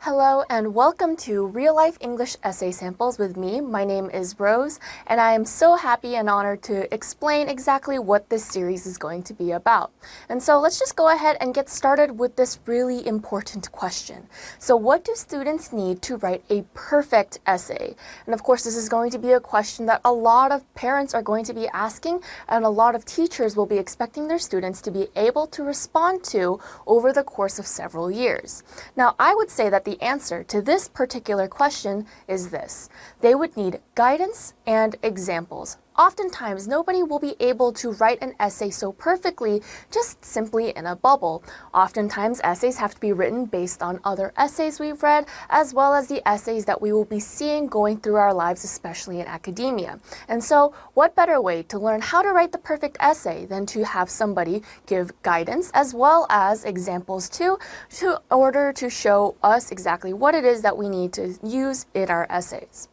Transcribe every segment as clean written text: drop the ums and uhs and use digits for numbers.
Hello and welcome to Real Life English Essay Samples with me. My name is Rose and I am so happy and honored to explain exactly what this series is going to be about. And so let's just go ahead and get started with this really important question. So what do students need to write a perfect essay? And of course this is going to be a question that a lot of parents are going to be asking and a lot of teachers will be expecting their students to be able to respond to over the course of several years. Now I would say that the answer to this particular question is this. They would need guidance and examples. Oftentimes, nobody will be able to write an essay so perfectly just simply in a bubble. Oftentimes, essays have to be written based on other essays we've read, as well as the essays that we will be seeing going through our lives, especially in academia. And so, what better way to learn how to write the perfect essay than to have somebody give guidance as well as examples too, in order to show us exactly what it is that we need to use in our essays.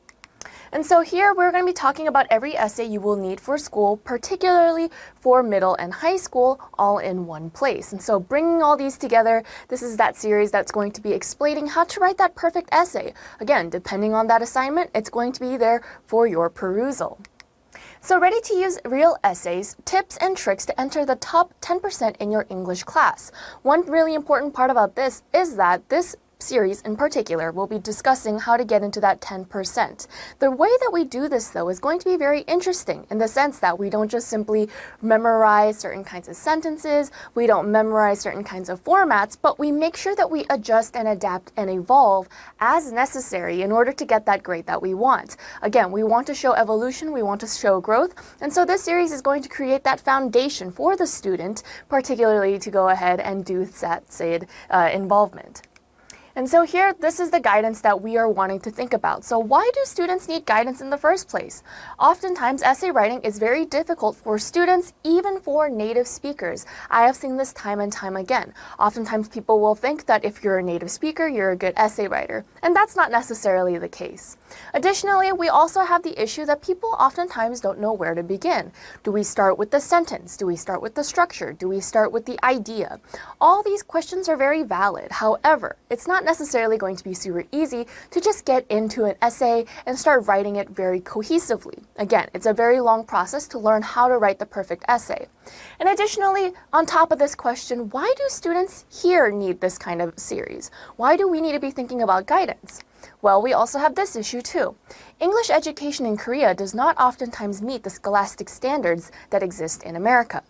And so here we're going to be talking about every essay you will need for school, particularly for middle and high school, all in one place. And so bringing all these together, this is that series that's going to be explaining how to write that perfect essay. Again, depending on that assignment, it's going to be there for your perusal. So ready to use real essays, tips and tricks to enter the top 10% in your English class. One really important part about this is that this series in particular will be discussing how to get into that 10%. The way that we do this though is going to be very interesting in the sense that we don't just simply memorize certain kinds of sentences, we don't memorize certain kinds of formats, but we make sure that we adjust and adapt and evolve as necessary in order to get that grade that we want. Again, we want to show evolution, we want to show growth, and so this series is going to create that foundation for the student, particularly to go ahead and do that said involvement. And so here, this is the guidance that we are wanting to think about. So why do students need guidance in the first place? Oftentimes, essay writing is very difficult for students, even for native speakers. I have seen this time and time again. Oftentimes, people will think that if you're a native speaker, you're a good essay writer. And that's not necessarily the case. Additionally, we also have the issue that people oftentimes don't know where to begin. Do we start with the sentence? Do we start with the structure? Do we start with the idea? All these questions are very valid. However, it's not necessarily going to be super easy to just get into an essay and start writing it very cohesively. Again, it's a very long process to learn how to write the perfect essay. And additionally, on top of this question, why do students here need this kind of series? Why do we need to be thinking about guidance? Well, we also have this issue too. English education in Korea does not oftentimes meet the scholastic standards that exist in America.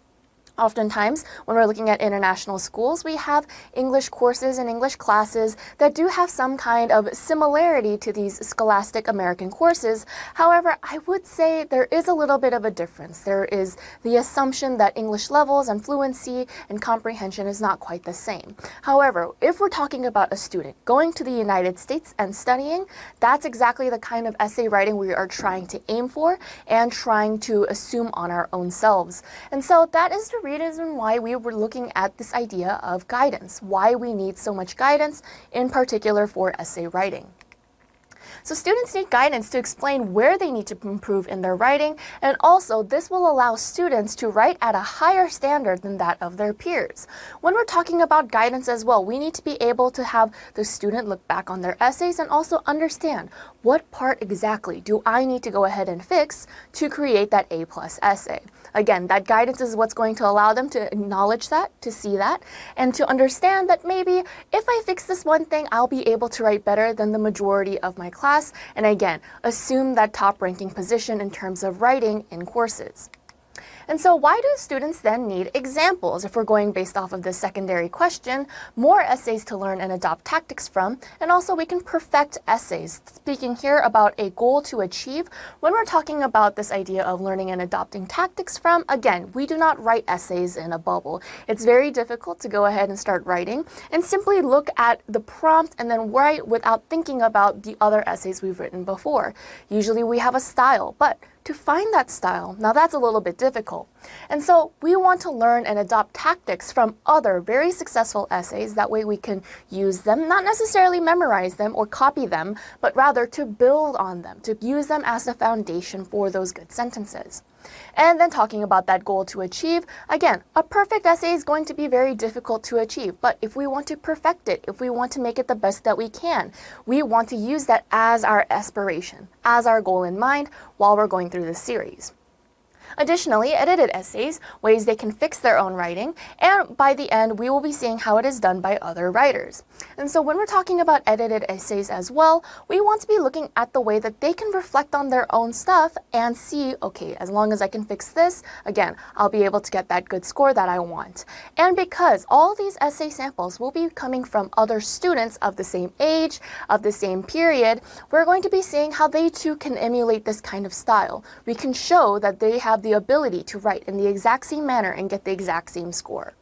Oftentimes, when we're looking at international schools, we have English courses and English classes that do have some kind of similarity to these scholastic American courses. However, I would say there is a little bit of a difference. There is the assumption that English levels and fluency and comprehension is not quite the same. However, if we're talking about a student going to the United States and studying, that's exactly the kind of essay writing we are trying to aim for and trying to assume on our own selves. And so that is the reason why we were looking at this idea of guidance, why we need so much guidance, in particular for essay writing. So students need guidance to explain where they need to improve in their writing, and also this will allow students to write at a higher standard than that of their peers. When we're talking about guidance as well, we need to be able to have the student look back on their essays and also understand what part exactly do I need to go ahead and fix to create that A+ essay. Again, that guidance is what's going to allow them to acknowledge that, to see that, and to understand that maybe if I fix this one thing, I'll be able to write better than the majority of my class, and again, assume that top-ranking position in terms of writing in courses. And so why do students then need examples? If we're going based off of this secondary question, more essays to learn and adopt tactics from, and also we can perfect essays. Speaking here about a goal to achieve, when we're talking about this idea of learning and adopting tactics from, again, we do not write essays in a bubble. It's very difficult to go ahead and start writing and simply look at the prompt and then write without thinking about the other essays we've written before. Usually we have a style, but to find that style, now that's a little bit difficult. And so we want to learn and adopt tactics from other very successful essays. That way we can use them, not necessarily memorize them or copy them, but rather to build on them, to use them as the foundation for those good sentences. And then talking about that goal to achieve, again, a perfect essay is going to be very difficult to achieve, but if we want to perfect it, if we want to make it the best that we can, we want to use that as our aspiration, as our goal in mind while we're going through this series. Additionally, edited essays, ways they can fix their own writing, and by the end, we will be seeing how it is done by other writers. And so when we're talking about edited essays as well, we want to be looking at the way that they can reflect on their own stuff and see, okay, as long as I can fix this, again, I'll be able to get that good score that I want. And because all these essay samples will be coming from other students of the same age, of the same period, we're going to be seeing how they too can emulate this kind of style. We can show that they have the ability to write in the exact same manner and get the exact same score.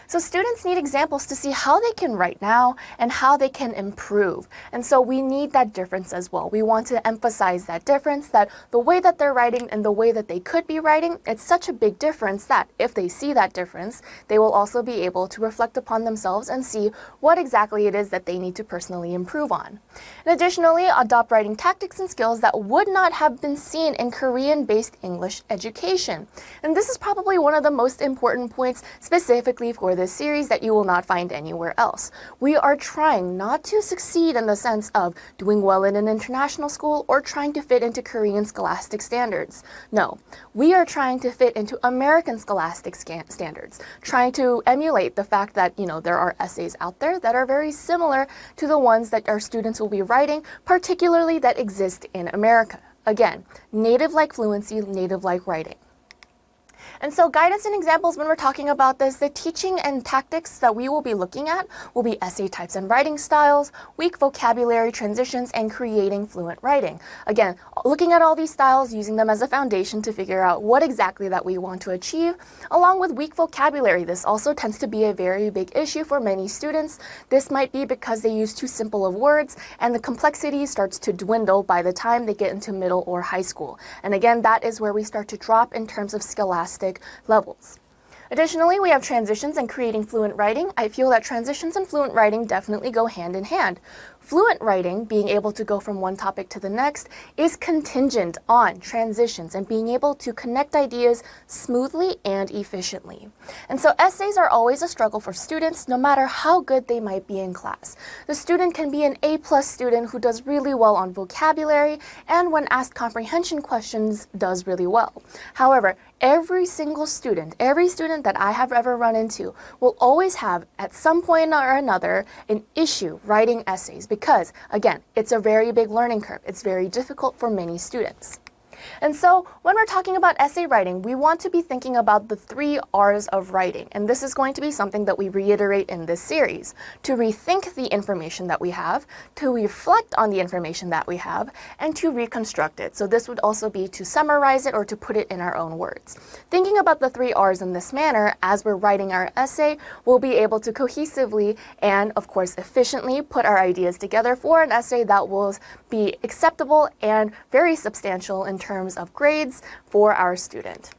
So students need examples to see how they can write now and how they can improve. And so we need that difference as well. We want to emphasize that difference, that the way that they're writing and the way that they could be writing, it's such a big difference that if they see that difference, they will also be able to reflect upon themselves and see what exactly it is that they need to personally improve on. And additionally, adopt writing tactics and skills that would not have been seen in Korean-based English education. And this is probably one of the most important points specifically for this series that you will not find anywhere else. We are trying not to succeed in the sense of doing well in an international school or trying to fit into Korean scholastic standards. No, we are trying to fit into American scholastic standards, trying to emulate the fact that, there are essays out there that are very similar to the ones that our students will be writing, particularly that exist in America. Again, native-like fluency, native-like writing. And so guidance and examples when we're talking about this, the teaching and tactics that we will be looking at will be essay types and writing styles, weak vocabulary transitions, and creating fluent writing. Again, looking at all these styles, using them as a foundation to figure out what exactly that we want to achieve, along with weak vocabulary. This also tends to be a very big issue for many students. This might be because they use too simple of words and the complexity starts to dwindle by the time they get into middle or high school. And again, that is where we start to drop in terms of scholastic levels. Additionally, we have transitions and creating fluent writing. I feel that transitions and fluent writing definitely go hand in hand. Fluent writing, being able to go from one topic to the next, is contingent on transitions and being able to connect ideas smoothly and efficiently. And so essays are always a struggle for students, no matter how good they might be in class. The student can be an A+ student who does really well on vocabulary and when asked comprehension questions does really well. However, every single student, that I have ever run into will always have at some point or another an issue writing essays because, again, it's a very big learning curve. It's very difficult for many students. And so when we're talking about essay writing, we want to be thinking about the 3 R's of writing. And this is going to be something that we reiterate in this series. To rethink the information that we have, to reflect on the information that we have, and to reconstruct it. So this would also be to summarize it or to put it in our own words. Thinking about the 3 R's in this manner, as we're writing our essay, we'll be able to cohesively and, of course, efficiently put our ideas together for an essay that will be acceptable and very substantial in terms of grades for our student.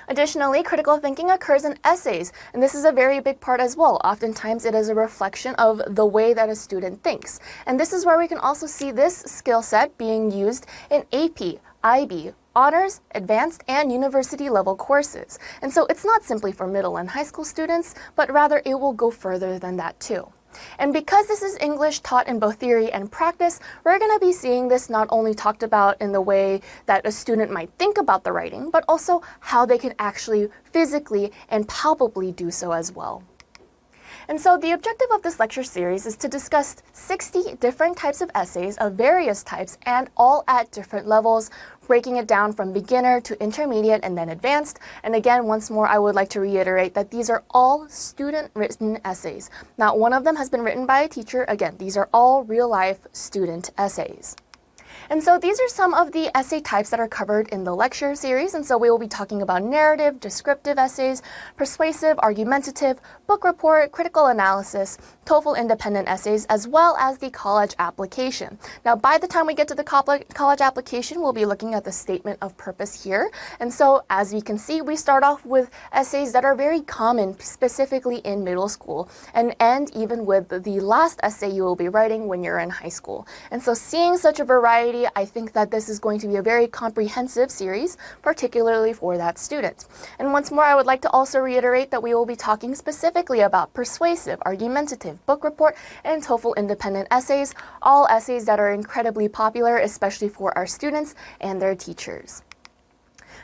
Additionally, critical thinking occurs in essays, and this is a very big part as well. Oftentimes, it is a reflection of the way that a student thinks. And this is where we can also see this skill set being used in AP, IB, honors, advanced, and university level courses. And so it's not simply for middle and high school students, but rather it will go further than that too. And because this is English taught in both theory and practice, we're going to be seeing this not only talked about in the way that a student might think about the writing, but also how they can actually physically and palpably do so as well. And so the objective of this lecture series is to discuss 60 different types of essays of various types and all at different levels, breaking it down from beginner to intermediate and then advanced. And again, once more, I would like to reiterate that these are all student-written essays. Not one of them has been written by a teacher. Again, these are all real-life student essays. And so these are some of the essay types that are covered in the lecture series. And so we will be talking about narrative, descriptive essays, persuasive, argumentative, book report, critical analysis, TOEFL independent essays, as well as the college application. Now, by the time we get to the college application, we'll be looking at the statement of purpose here. And so as we can see, we start off with essays that are very common, specifically in middle school, and end even with the last essay you will be writing when you're in high school. And so seeing such a variety variety, I think that this is going to be a very comprehensive series, particularly for that student. And once more, I would like to also reiterate that we will be talking specifically about persuasive, argumentative, book report, and TOEFL independent essays, all essays that are incredibly popular, especially for our students and their teachers.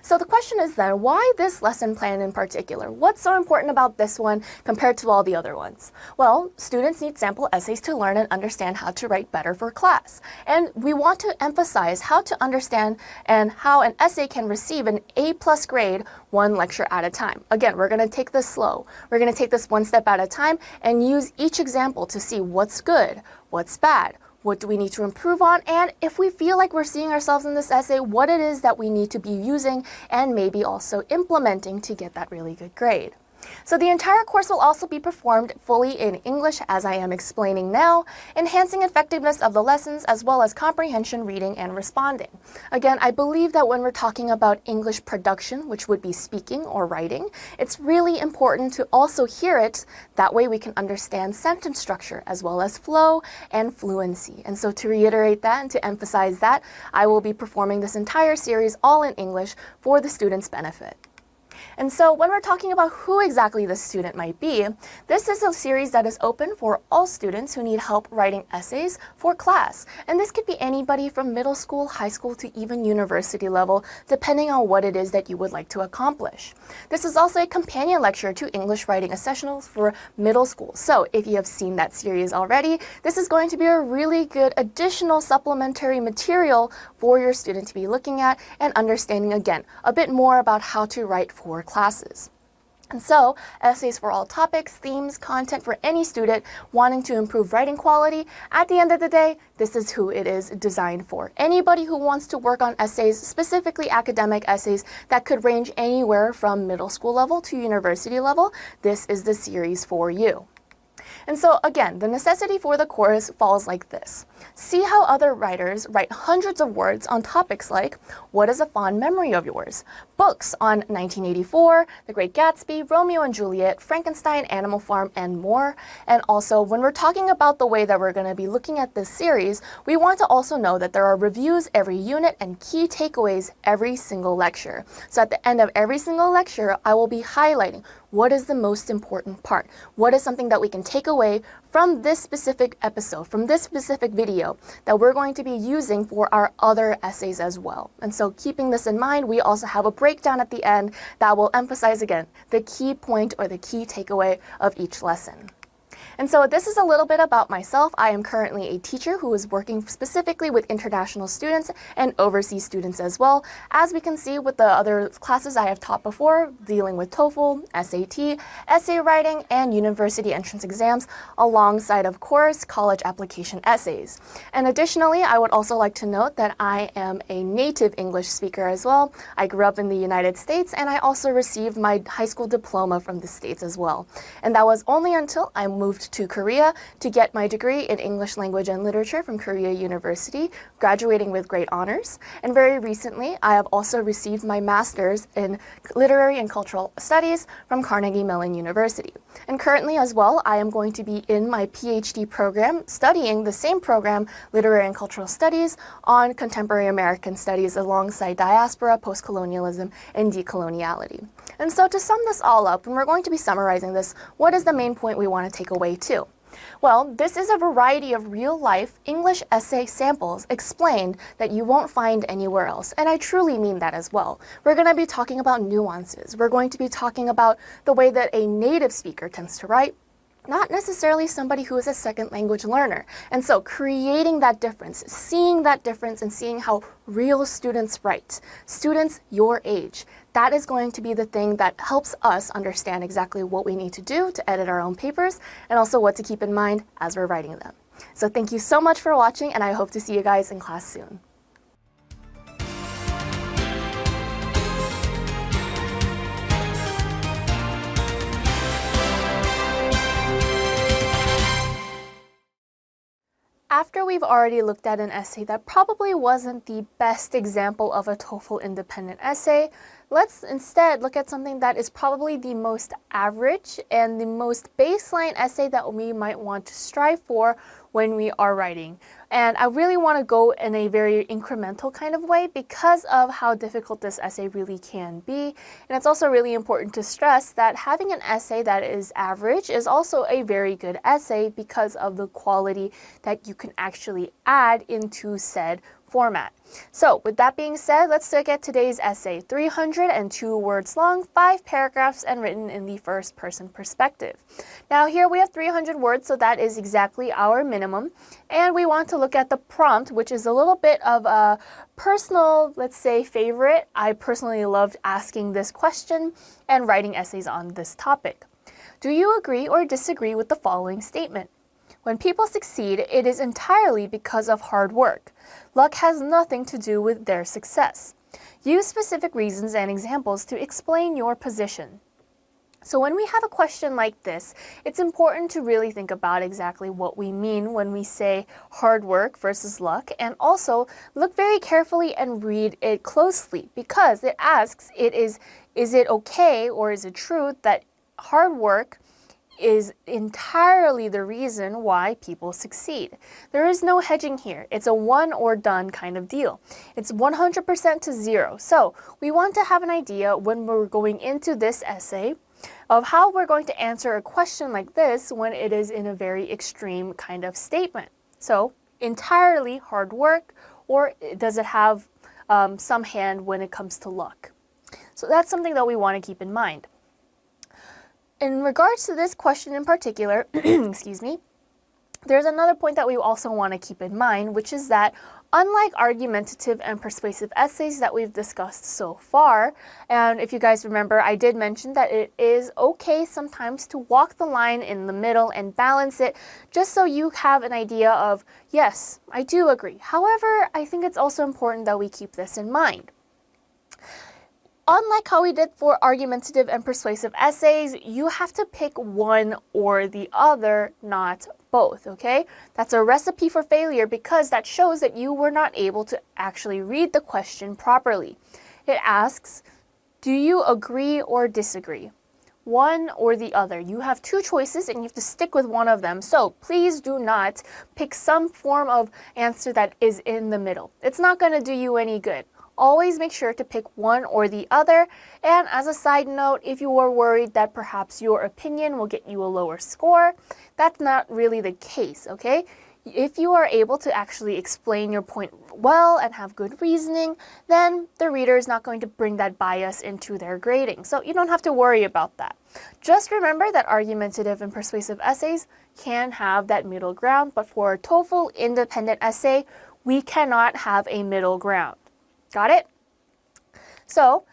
So the question is then, why this lesson plan in particular? What's so important about this one compared to all the other ones? Well, students need sample essays to learn and understand how to write better for class. And we want to emphasize how to understand and how an essay can receive an A+ grade one lecture at a time. Again, we're going to take this slow. We're going to take this one step at a time and use each example to see what's good, what's bad, what do we need to improve on, and if we feel like we're seeing ourselves in this essay, what it is that we need to be using and maybe also implementing to get that really good grade. So the entire course will also be performed fully in English, as I am explaining now, enhancing effectiveness of the lessons as well as comprehension, reading, and responding. Again, I believe that when we're talking about English production, which would be speaking or writing, it's really important to also hear it. That way we can understand sentence structure as well as flow and fluency. And so to reiterate that and to emphasize that, I will be performing this entire series all in English for the students' benefit. And so when we're talking about who exactly this student might be, this is a series that is open for all students who need help writing essays for class. And this could be anybody from middle school, high school, to even university level, depending on what it is that you would like to accomplish. This is also a companion lecture to English Writing Essentials for middle school. So if you have seen that series already, this is going to be a really good additional supplementary material for your student to be looking at and understanding, again, a bit more about how to write for classes. And so, essays for all topics, themes, content for any student wanting to improve writing quality, at the end of the day, this is who it is designed for. Anybody who wants to work on essays, specifically academic essays, that could range anywhere from middle school level to university level, this is the series for you. And so again, the necessity for the course falls like this. See how other writers write hundreds of words on topics like, what is a fond memory of yours? Books on 1984, The Great Gatsby, Romeo and Juliet, Frankenstein, Animal Farm, and more. And also, when we're talking about the way that we're going to be looking at this series, we want to also know that there are reviews every unit and key takeaways every single lecture. So at the end of every single lecture, I will be highlighting what is the most important part? What is something that we can take away from this specific episode, from this specific video, that we're going to be using for our other essays as well? And so keeping this in mind, we also have a breakdown at the end that will emphasize, again, the key point or the key takeaway of each lesson. And so this is a little bit about myself. I am currently a teacher who is working specifically with international students and overseas students as well. As we can see with the other classes I have taught before, dealing with TOEFL, SAT, essay writing, and university entrance exams, alongside, of course, college application essays. And additionally, I would also like to note that I am a native English speaker as well. I grew up in the United States, and I also received my high school diploma from the States as well. And that was only until I moved to Korea to get my degree in English Language and Literature from Korea University, graduating with great honors. And very recently, I have also received my master's in Literary and Cultural Studies from Carnegie Mellon University. And currently as well, I am going to be in my PhD program, studying the same program, Literary and Cultural Studies, on Contemporary American Studies alongside diaspora, post-colonialism, and decoloniality. And so to sum this all up, and we're going to be summarizing this, what is the main point we want to take away too? Well, this is a variety of real-life English essay samples explained that you won't find anywhere else. And I truly mean that as well. We're going to be talking about nuances. We're going to be talking about the way that a native speaker tends to write, not necessarily somebody who is a second language learner. And so creating that difference, seeing that difference and seeing how real students write, students your age, that is going to be the thing that helps us understand exactly what we need to do to edit our own papers and also what to keep in mind as we're writing them. So thank you so much for watching, and I hope to see you guys in class soon. After we've already looked at an essay that probably wasn't the best example of a TOEFL independent essay, let's instead look at something that is probably the most average and the most baseline essay that we might want to strive for when we are writing. And I really want to go in a very incremental kind of way because of how difficult this essay really can be. And it's also really important to stress that having an essay that is average is also a very good essay because of the quality that you can actually add into said format. So with that being said, let's look at today's essay. 302 words long, 5 paragraphs, and written in the first person perspective. Now here we have 300 words, so that is exactly our minimum. And we want to look at the prompt, which is a little bit of a personal, let's say, favorite. I personally loved asking this question and writing essays on this topic. Do you agree or disagree with the following statement? When people succeed, it is entirely because of hard work. Luck has nothing to do with their success. Use specific reasons and examples to explain your position. So when we have a question like this, it's important to really think about exactly what we mean when we say hard work versus luck, and also look very carefully and read it closely because it asks, is it okay or is it true that hard work is entirely the reason why people succeed? There is no hedging here. It's a one or done kind of deal. It's 100% to 0. So we want to have an idea when we're going into this essay of how we're going to answer a question like this when it is in a very extreme kind of statement. So entirely hard work, or does it have some hand when it comes to luck? So that's something that we want to keep in mind. In regards to this question in particular, excuse me, there's another point that we also want to keep in mind, which is that unlike argumentative and persuasive essays that we've discussed so far, and if you guys remember, I did mention that it is okay sometimes to walk the line in the middle and balance it just so you have an idea of, yes, I do agree. However, I think it's also important that we keep this in mind. Unlike how we did for argumentative and persuasive essays, you have to pick one or the other, not both, okay? That's a recipe for failure because that shows that you were not able to actually read the question properly. It asks, do you agree or disagree? One or the other. You have two choices and you have to stick with one of them. So please do not pick some form of answer that is in the middle. It's not going to do you any good. Always make sure to pick one or the other. And as a side note, if you are worried that perhaps your opinion will get you a lower score, that's not really the case, okay? If you are able to actually explain your point well and have good reasoning, then the reader is not going to bring that bias into their grading. So you don't have to worry about that. Just remember that argumentative and persuasive essays can have that middle ground, but for a TOEFL independent essay, we cannot have a middle ground. Got it? So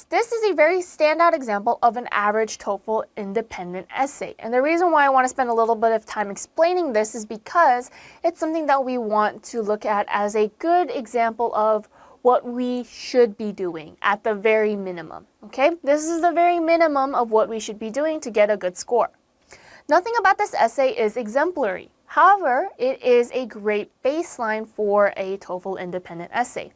this is a very standout example of an average TOEFL independent essay. And the reason why I want to spend a little bit of time explaining this is because it's something that we want to look at as a good example of what we should be doing at the very minimum. Okay? This is the very minimum of what we should be doing to get a good score. Nothing about this essay is exemplary. However, it is a great baseline for a TOEFL independent essay.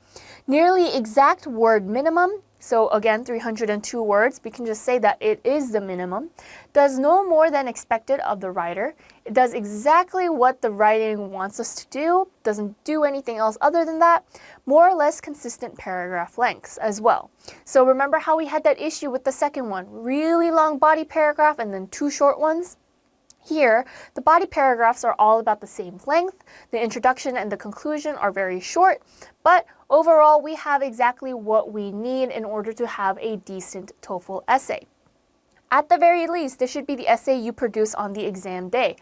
Nearly exact word minimum, so again 302 words, we can just say that it is the minimum, does no more than expected of the writer. It does exactly what the writing wants us to do, doesn't do anything else other than that, more or less consistent paragraph lengths as well. So remember how we had that issue with the second one, really long body paragraph and then 2 short ones? Here, the body paragraphs are all about the same length. The introduction and the conclusion are very short, but overall, we have exactly what we need in order to have a decent TOEFL essay. At the very least, this should be the essay you produce on the exam day.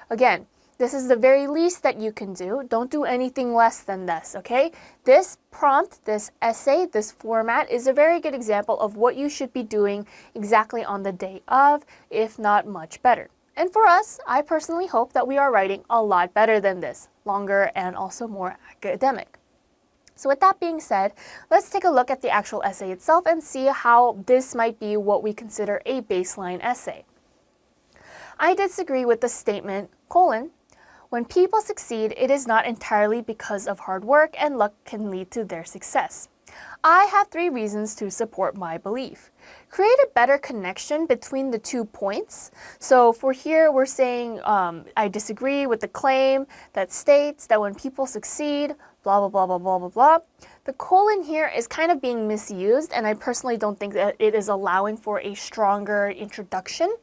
Again, this is the very least that you can do. Don't do anything less than this, okay? This prompt, this essay, this format is a very good example of what you should be doing exactly on the day of, if not much better. And for us, I personally hope that we are writing a lot better than this, longer and also more academic. So with that being said, let's take a look at the actual essay itself and see how this might be what we consider a baseline essay. I disagree with the statement, when people succeed, it is not entirely because of hard work and luck can lead to their success. I have 3 reasons to support my belief. Create a better connection between the 2 points. So for here, we're saying I disagree with the claim that states that when people succeed, blah, blah, blah, blah, blah, blah, blah. The colon here is kind of being misused, and I personally don't think that it is allowing for a stronger introduction.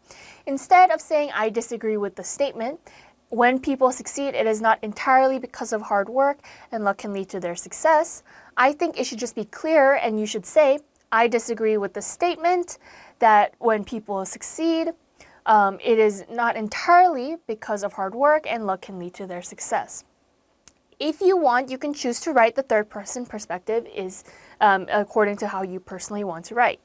Instead of saying I disagree with the statement, when people succeed, it is not entirely because of hard work and luck can lead to their success. I think it should just be clearer, and you should say, I disagree with the statement that when people succeed, it is not entirely because of hard work and luck can lead to their success. If you want, you can choose to write the third-person perspective is according to how you personally want to write.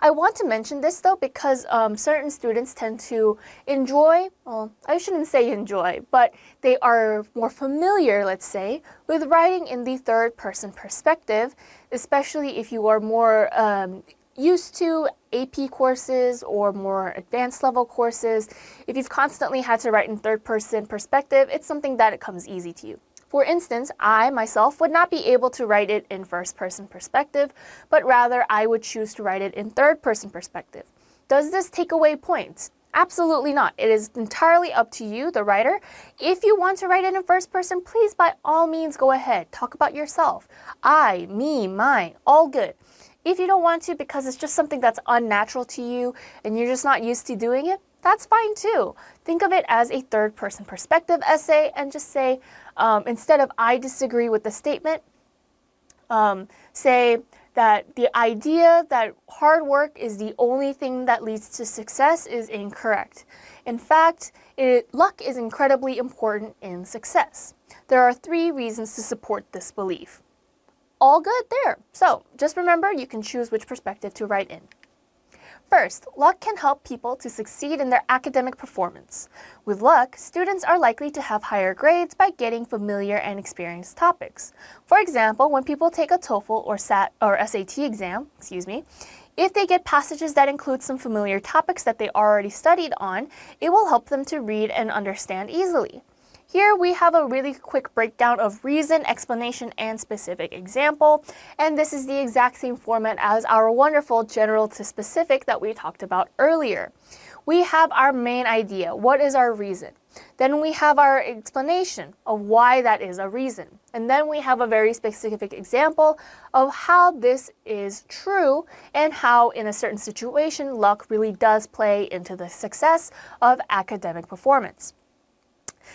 I want to mention this though because certain students tend to enjoy, well, I shouldn't say enjoy, but they are more familiar, let's say, with writing in the third-person perspective, especially if you are more used to AP courses or more advanced level courses. If you've constantly had to write in third-person perspective, it's something that it comes easy to you. For instance, I myself would not be able to write it in first-person perspective, but rather I would choose to write it in third-person perspective. Does this take away points? Absolutely not. It is entirely up to you, the writer. If you want to write it in first person, please by all means go ahead. Talk about yourself. I, me, mine, all good. If you don't want to because it's just something that's unnatural to you and you're just not used to doing it, that's fine too. Think of it as a third-person perspective essay and just say, instead of I disagree with the statement, say that the idea that hard work is the only thing that leads to success is incorrect. In fact, luck is incredibly important in success. There are 3 reasons to support this belief. All good there. So just remember, you can choose which perspective to write in. First, luck can help people to succeed in their academic performance. With luck, students are likely to have higher grades by getting familiar and experienced topics. For example, when people take a TOEFL or SAT exam, if they get passages that include some familiar topics that they already studied on, it will help them to read and understand easily. Here we have a really quick breakdown of reason, explanation, and specific example, and this is the exact same format as our wonderful general to specific that we talked about earlier. We have our main idea, what is our reason? Then we have our explanation of why that is a reason. And then we have a very specific example of how this is true and how in a certain situation luck really does play into the success of academic performance.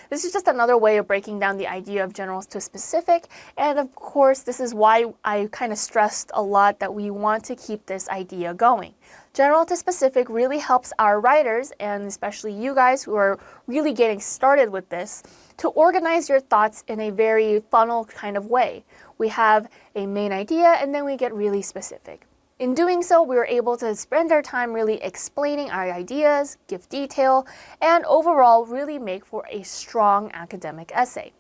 This is just another way of breaking down the idea of general to specific, and of course this is why I kind of stressed a lot that we want to keep this idea going. General to specific really helps our writers, and especially you guys who are really getting started with this, to organize your thoughts in a very funnel kind of way. We have a main idea and then we get really specific. In doing so, we were able to spend our time really explaining our ideas, give detail, and overall really make for a strong academic essay.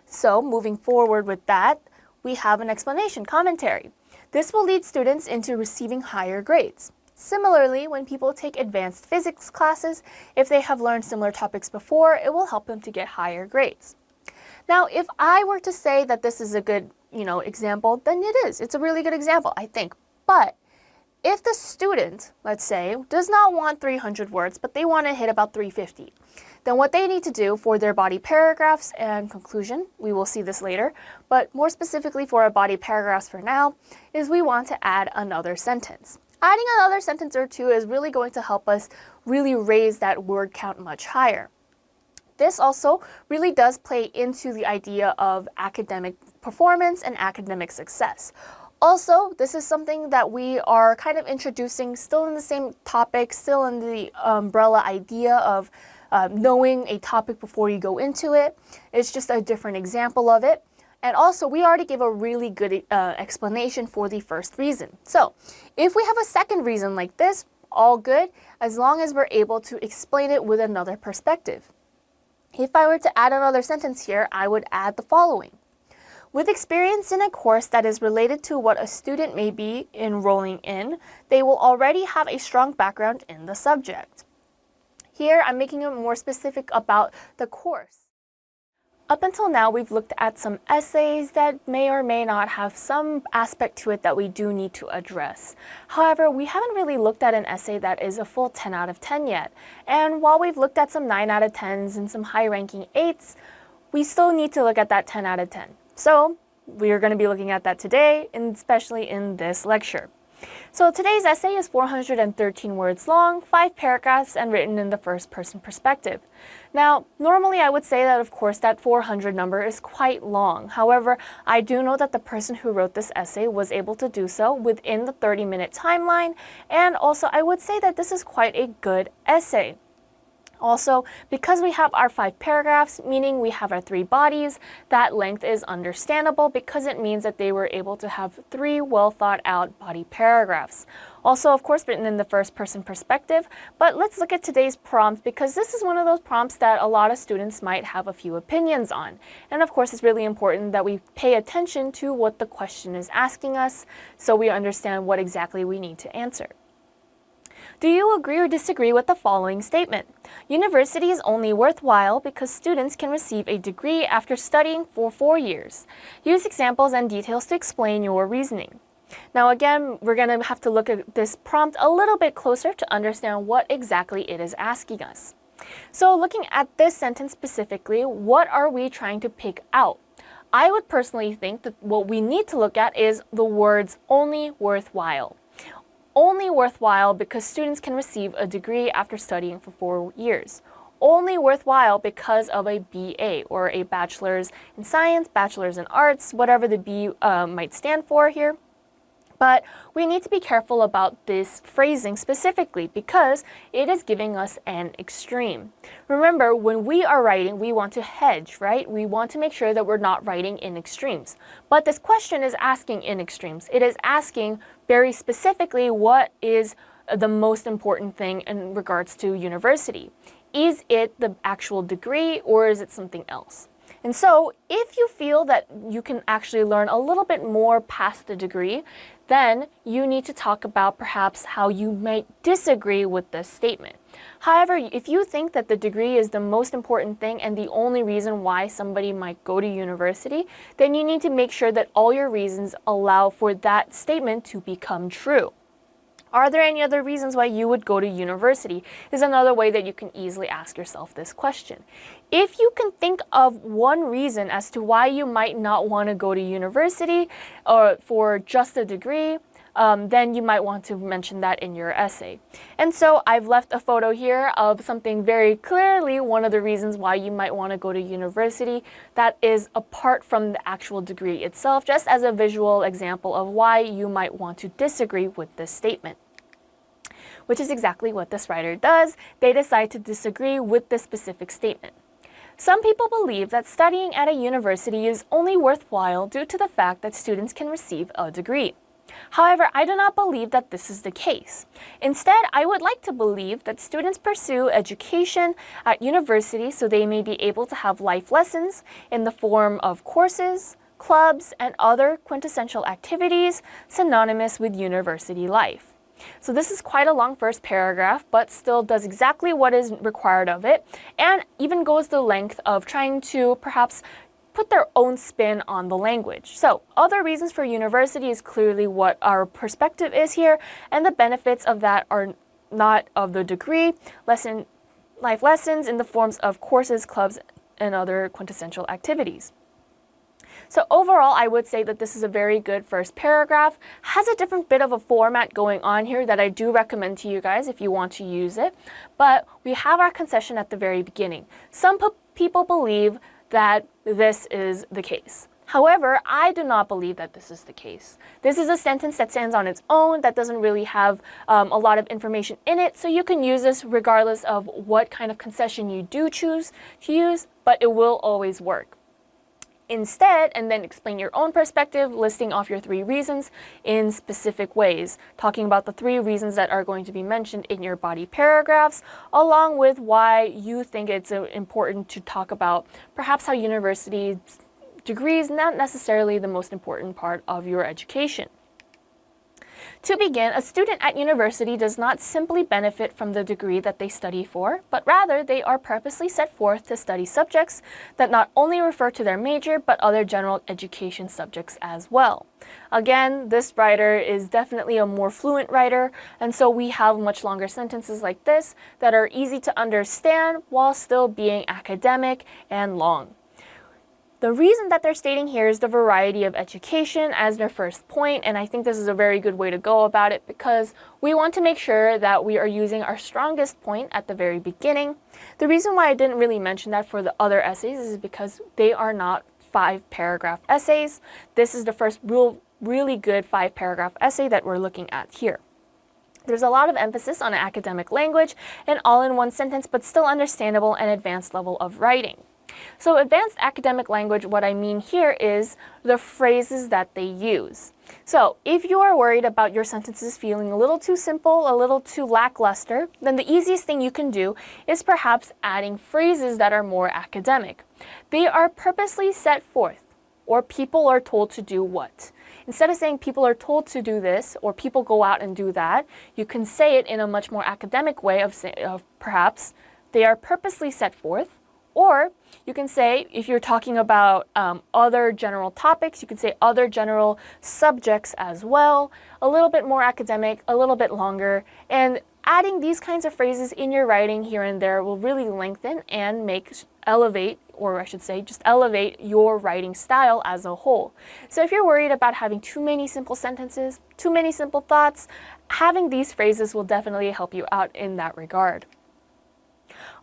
So moving forward with that, we have an explanation commentary. This will lead students into receiving higher grades. Similarly, when people take advanced physics classes, if they have learned similar topics before, it will help them to get higher grades. Now, if I were to say that this is a good, example, then it is. It's a really good example, I think. But if the student, let's say, does not want 300 words, but they want to hit about 350, then what they need to do for their body paragraphs and conclusion, we will see this later, but more specifically for our body paragraphs for now, is we want to add another sentence. Adding another sentence or two is really going to help us really raise that word count much higher. This also really does play into the idea of academic performance and academic success. Also, this is something that we are kind of introducing, still in the same topic, still in the umbrella idea of knowing a topic before you go into it. It's just a different example of it. And also, we already gave a really good explanation for the first reason. So, if we have a second reason like this, all good, as long as we're able to explain it with another perspective. If I were to add another sentence here, I would add the following. With experience in a course that is related to what a student may be enrolling in, they will already have a strong background in the subject. Here, I'm making it more specific about the course. Up until now, we've looked at some essays that may or may not have some aspect to it that we do need to address. However, we haven't really looked at an essay that is a full 10 out of 10 yet. And while we've looked at some 9 out of 10s and some high-ranking 8s, we still need to look at that 10 out of 10. So we are going to be looking at that today, and especially in this lecture. So today's essay is 413 words long, 5 paragraphs, and written in the first-person perspective. Now, normally I would say that, of course, that 400 number is quite long. However, I do know that the person who wrote this essay was able to do so within the 30-minute timeline, and also I would say that this is quite a good essay. Also, because we have our 5 paragraphs, meaning we have our 3 bodies, that length is understandable because it means that they were able to have 3 well thought out body paragraphs. Also, of course, written in the first person perspective, but let's look at today's prompt because this is one of those prompts that a lot of students might have a few opinions on. And of course, it's really important that we pay attention to what the question is asking us so we understand what exactly we need to answer. Do you agree or disagree with the following statement? University is only worthwhile because students can receive a degree after studying for 4 years. Use examples and details to explain your reasoning. Now again, we're going to have to look at this prompt a little bit closer to understand what exactly it is asking us. So looking at this sentence specifically, what are we trying to pick out? I would personally think that what we need to look at is the words only worthwhile. Only worthwhile because students can receive a degree after studying for 4 years. Only worthwhile because of a BA or a Bachelor's in Science, Bachelor's in Arts, whatever the B might stand for here. But we need to be careful about this phrasing specifically because it is giving us an extreme. Remember, when we are writing, we want to hedge, right? We want to make sure that we're not writing in extremes. But this question is asking in extremes. It is asking very specifically what is the most important thing in regards to university. Is it the actual degree or is it something else? And so if you feel that you can actually learn a little bit more past the degree, then you need to talk about perhaps how you might disagree with this statement. However, if you think that the degree is the most important thing and the only reason why somebody might go to university, then you need to make sure that all your reasons allow for that statement to become true. Are there any other reasons why you would go to university? Is another way that you can easily ask yourself this question. If you can think of one reason as to why you might not want to go to university or for just a degree, then you might want to mention that in your essay. And so I've left a photo here of something very clearly one of the reasons why you might want to go to university that is apart from the actual degree itself, just as a visual example of why you might want to disagree with this statement. Which is exactly what this writer does. They decide to disagree with this specific statement. Some people believe that studying at a university is only worthwhile due to the fact that students can receive a degree. However, I do not believe that this is the case. Instead, I would like to believe that students pursue education at university so they may be able to have life lessons in the form of courses, clubs, and other quintessential activities synonymous with university life. So this is quite a long first paragraph, but still does exactly what is required of it, and even goes the length of trying to perhaps put their own spin on the language. So other reasons for university is clearly what our perspective is here, and the benefits of that are not of the degree, life lessons in the forms of courses, clubs, and other quintessential activities. So overall, I would say that this is a very good first paragraph. Has a different bit of a format going on here that I do recommend to you guys if you want to use it. But we have our concession at the very beginning. Some people believe that this is the case. However, I do not believe that this is the case. This is a sentence that stands on its own, that doesn't really have a lot of information in it, so you can use this regardless of what kind of concession you do choose to use, but it will always work. Instead, and then explain your own perspective, listing off your 3 reasons in specific ways, talking about the 3 reasons that are going to be mentioned in your body paragraphs, along with why you think it's important to talk about perhaps how university degrees not necessarily the most important part of your education. To begin, a student at university does not simply benefit from the degree that they study for, but rather they are purposely set forth to study subjects that not only refer to their major, but other general education subjects as well. Again, this writer is definitely a more fluent writer, and so we have much longer sentences like this that are easy to understand while still being academic and long. The reason that they're stating here is the variety of education as their first point, and I think this is a very good way to go about it because we want to make sure that we are using our strongest point at the very beginning. The reason why I didn't really mention that for the other essays is because they are not 5-paragraph essays. This is the first really good 5-paragraph essay that we're looking at here. There's a lot of emphasis on academic language and all in one sentence, but still understandable and advanced level of writing. So advanced academic language, what I mean here is the phrases that they use. So if you are worried about your sentences feeling a little too simple, a little too lackluster, then the easiest thing you can do is perhaps adding phrases that are more academic. They are purposely set forth, or people are told to do what. Instead of saying people are told to do this or people go out and do that, you can say it in a much more academic way of perhaps they are purposely set forth. Or you can say, if you're talking about other general topics, you could say other general subjects as well, a little bit more academic, a little bit longer, and adding these kinds of phrases in your writing here and there will really lengthen and elevate your writing style as a whole. So if you're worried about having too many simple sentences, too many simple thoughts, having these phrases will definitely help you out in that regard.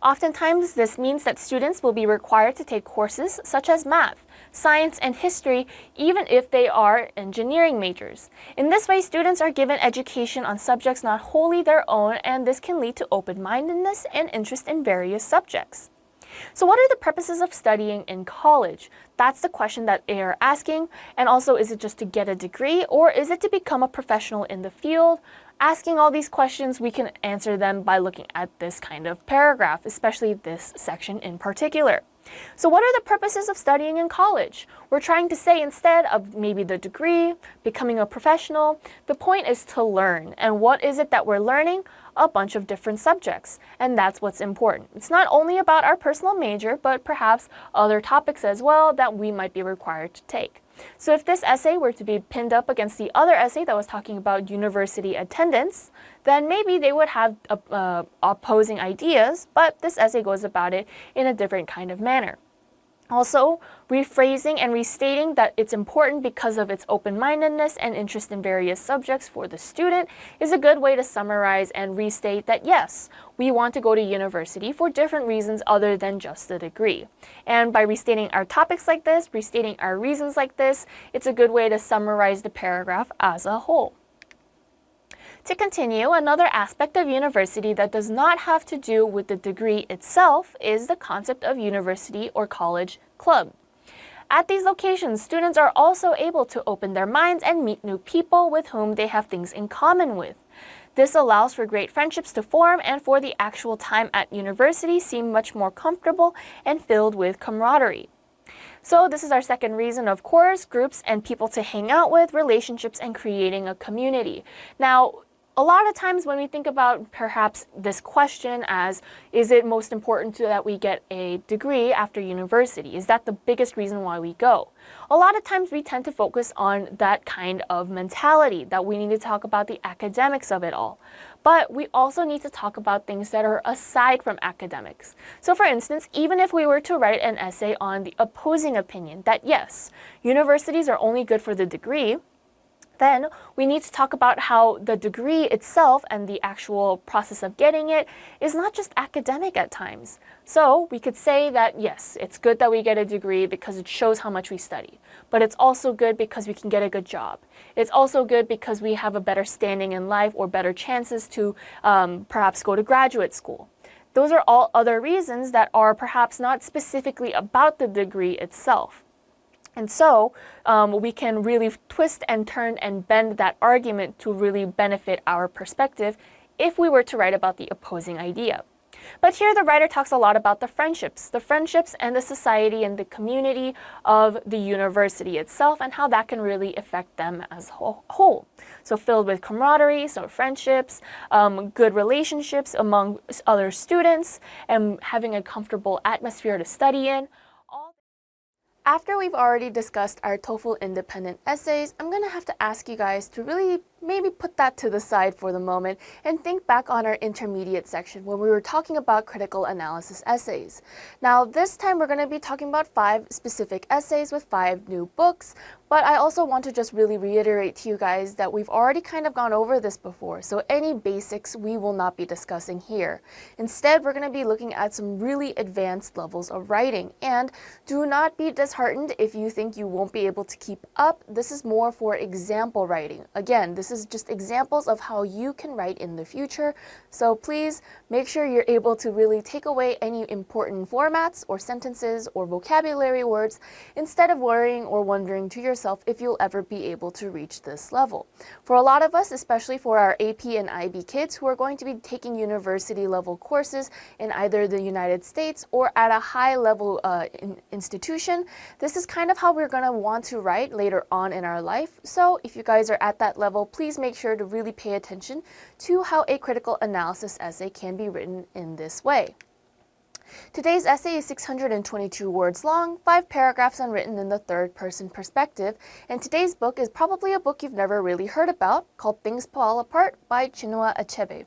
Oftentimes, this means that students will be required to take courses such as math, science, and history, even if they are engineering majors. In this way, students are given education on subjects not wholly their own, and this can lead to open-mindedness and interest in various subjects. So what are the purposes of studying in college? That's the question that they are asking. And also, is it just to get a degree, or is it to become a professional in the field? Asking all these questions, we can answer them by looking at this kind of paragraph, especially this section in particular. So what are the purposes of studying in college? We're trying to say, instead of maybe the degree, becoming a professional, the point is to learn. And what is it that we're learning? A bunch of different subjects. And that's what's important. It's not only about our personal major, but perhaps other topics as well that we might be required to take. So if this essay were to be pinned up against the other essay that was talking about university attendance, then maybe they would have opposing ideas, but this essay goes about it in a different kind of manner. Also, rephrasing and restating that it's important because of its open-mindedness and interest in various subjects for the student is a good way to summarize and restate that yes, we want to go to university for different reasons other than just the degree. And by restating our topics like this, restating our reasons like this, it's a good way to summarize the paragraph as a whole. To continue, another aspect of university that does not have to do with the degree itself is the concept of university or college club. At these locations, students are also able to open their minds and meet new people with whom they have things in common with. This allows for great friendships to form and for the actual time at university seem much more comfortable and filled with camaraderie. So this is our second reason, of course, groups and people to hang out with, relationships, and creating a community. Now, a lot of times when we think about perhaps this question as, is it most important that we get a degree after university? Is that the biggest reason why we go? A lot of times we tend to focus on that kind of mentality, that we need to talk about the academics of it all. But we also need to talk about things that are aside from academics. So for instance, even if we were to write an essay on the opposing opinion that yes, universities are only good for the degree, then we need to talk about how the degree itself and the actual process of getting it is not just academic at times. So we could say that yes, it's good that we get a degree because it shows how much we study, but it's also good because we can get a good job. It's also good because we have a better standing in life or better chances to perhaps go to graduate school. Those are all other reasons that are perhaps not specifically about the degree itself. And so we can really twist and turn and bend that argument to really benefit our perspective if we were to write about the opposing idea. But here the writer talks a lot about the friendships and the society and the community of the university itself and how that can really affect them as a whole. So filled with camaraderie, so friendships, good relationships among other students, and having a comfortable atmosphere to study in. After we've already discussed our TOEFL independent essays, I'm going to have to ask you guys to really maybe put that to the side for the moment and think back on our intermediate section when we were talking about critical analysis essays. Now this time we're going to be talking about 5 specific essays with 5 new books, but I also want to just really reiterate to you guys that we've already kind of gone over this before, so any basics we will not be discussing here. Instead, we're going to be looking at some really advanced levels of writing, and do not be disheartened if you think you won't be able to keep up. This is more for example writing. Again, this is just examples of how you can write in the future, so please make sure you're able to really take away any important formats or sentences or vocabulary words instead of worrying or wondering to yourself if you'll ever be able to reach this level. For a lot of us, especially for our AP and IB kids who are going to be taking university level courses in either the United States or at a high level institution, this is kind of how we're going to want to write later on in our life. So if you guys are at that level, please make sure to really pay attention to how a critical analysis essay can be written in this way. Today's essay is 622 words long, 5 paragraphs and written in the third-person perspective, and today's book is probably a book you've never really heard about, called Things Fall Apart by Chinua Achebe.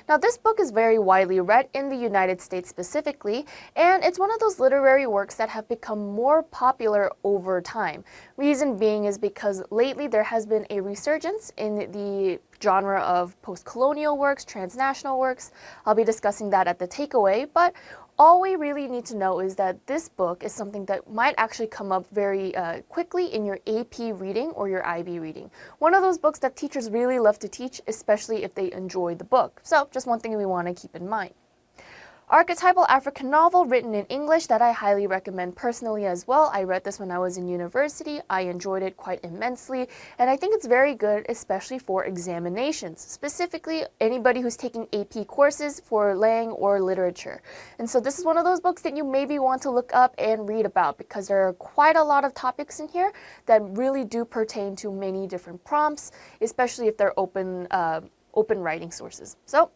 Now this book is very widely read in the United States specifically, and it's one of those literary works that have become more popular over time. Reason being is because lately there has been a resurgence in the genre of post-colonial works, transnational works. I'll be discussing that at the takeaway, but all we really need to know is that this book is something that might actually come up very quickly in your AP reading or your IB reading. One of those books that teachers really love to teach, especially if they enjoy the book. So just one thing we want to keep in mind. Archetypal African novel written in English that I highly recommend personally as well. I read this when I was in university. I enjoyed it quite immensely, and I think it's very good, especially for examinations, specifically anybody who's taking AP courses for Lang or literature. And so this is one of those books that you maybe want to look up and read about because there are quite a lot of topics in here that really do pertain to many different prompts, especially if they're open writing sources. So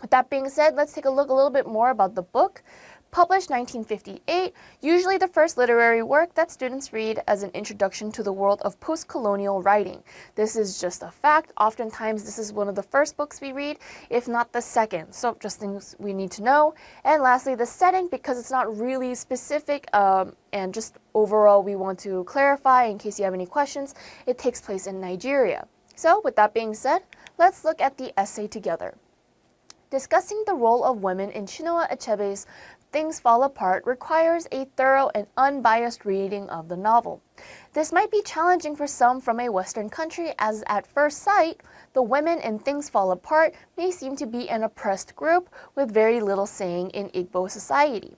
with that being said, let's take a look a little bit more about the book. Published 1958, usually the first literary work that students read as an introduction to the world of post-colonial writing. This is just a fact. Oftentimes this is one of the first books we read, if not the second. So just things we need to know. And lastly, the setting, because it's not really specific and just overall we want to clarify in case you have any questions, it takes place in Nigeria. So with that being said, let's look at the essay together. Discussing the role of women in Chinua Achebe's Things Fall Apart requires a thorough and unbiased reading of the novel. This might be challenging for some from a Western country, as at first sight, the women in Things Fall Apart may seem to be an oppressed group with very little saying in Igbo society,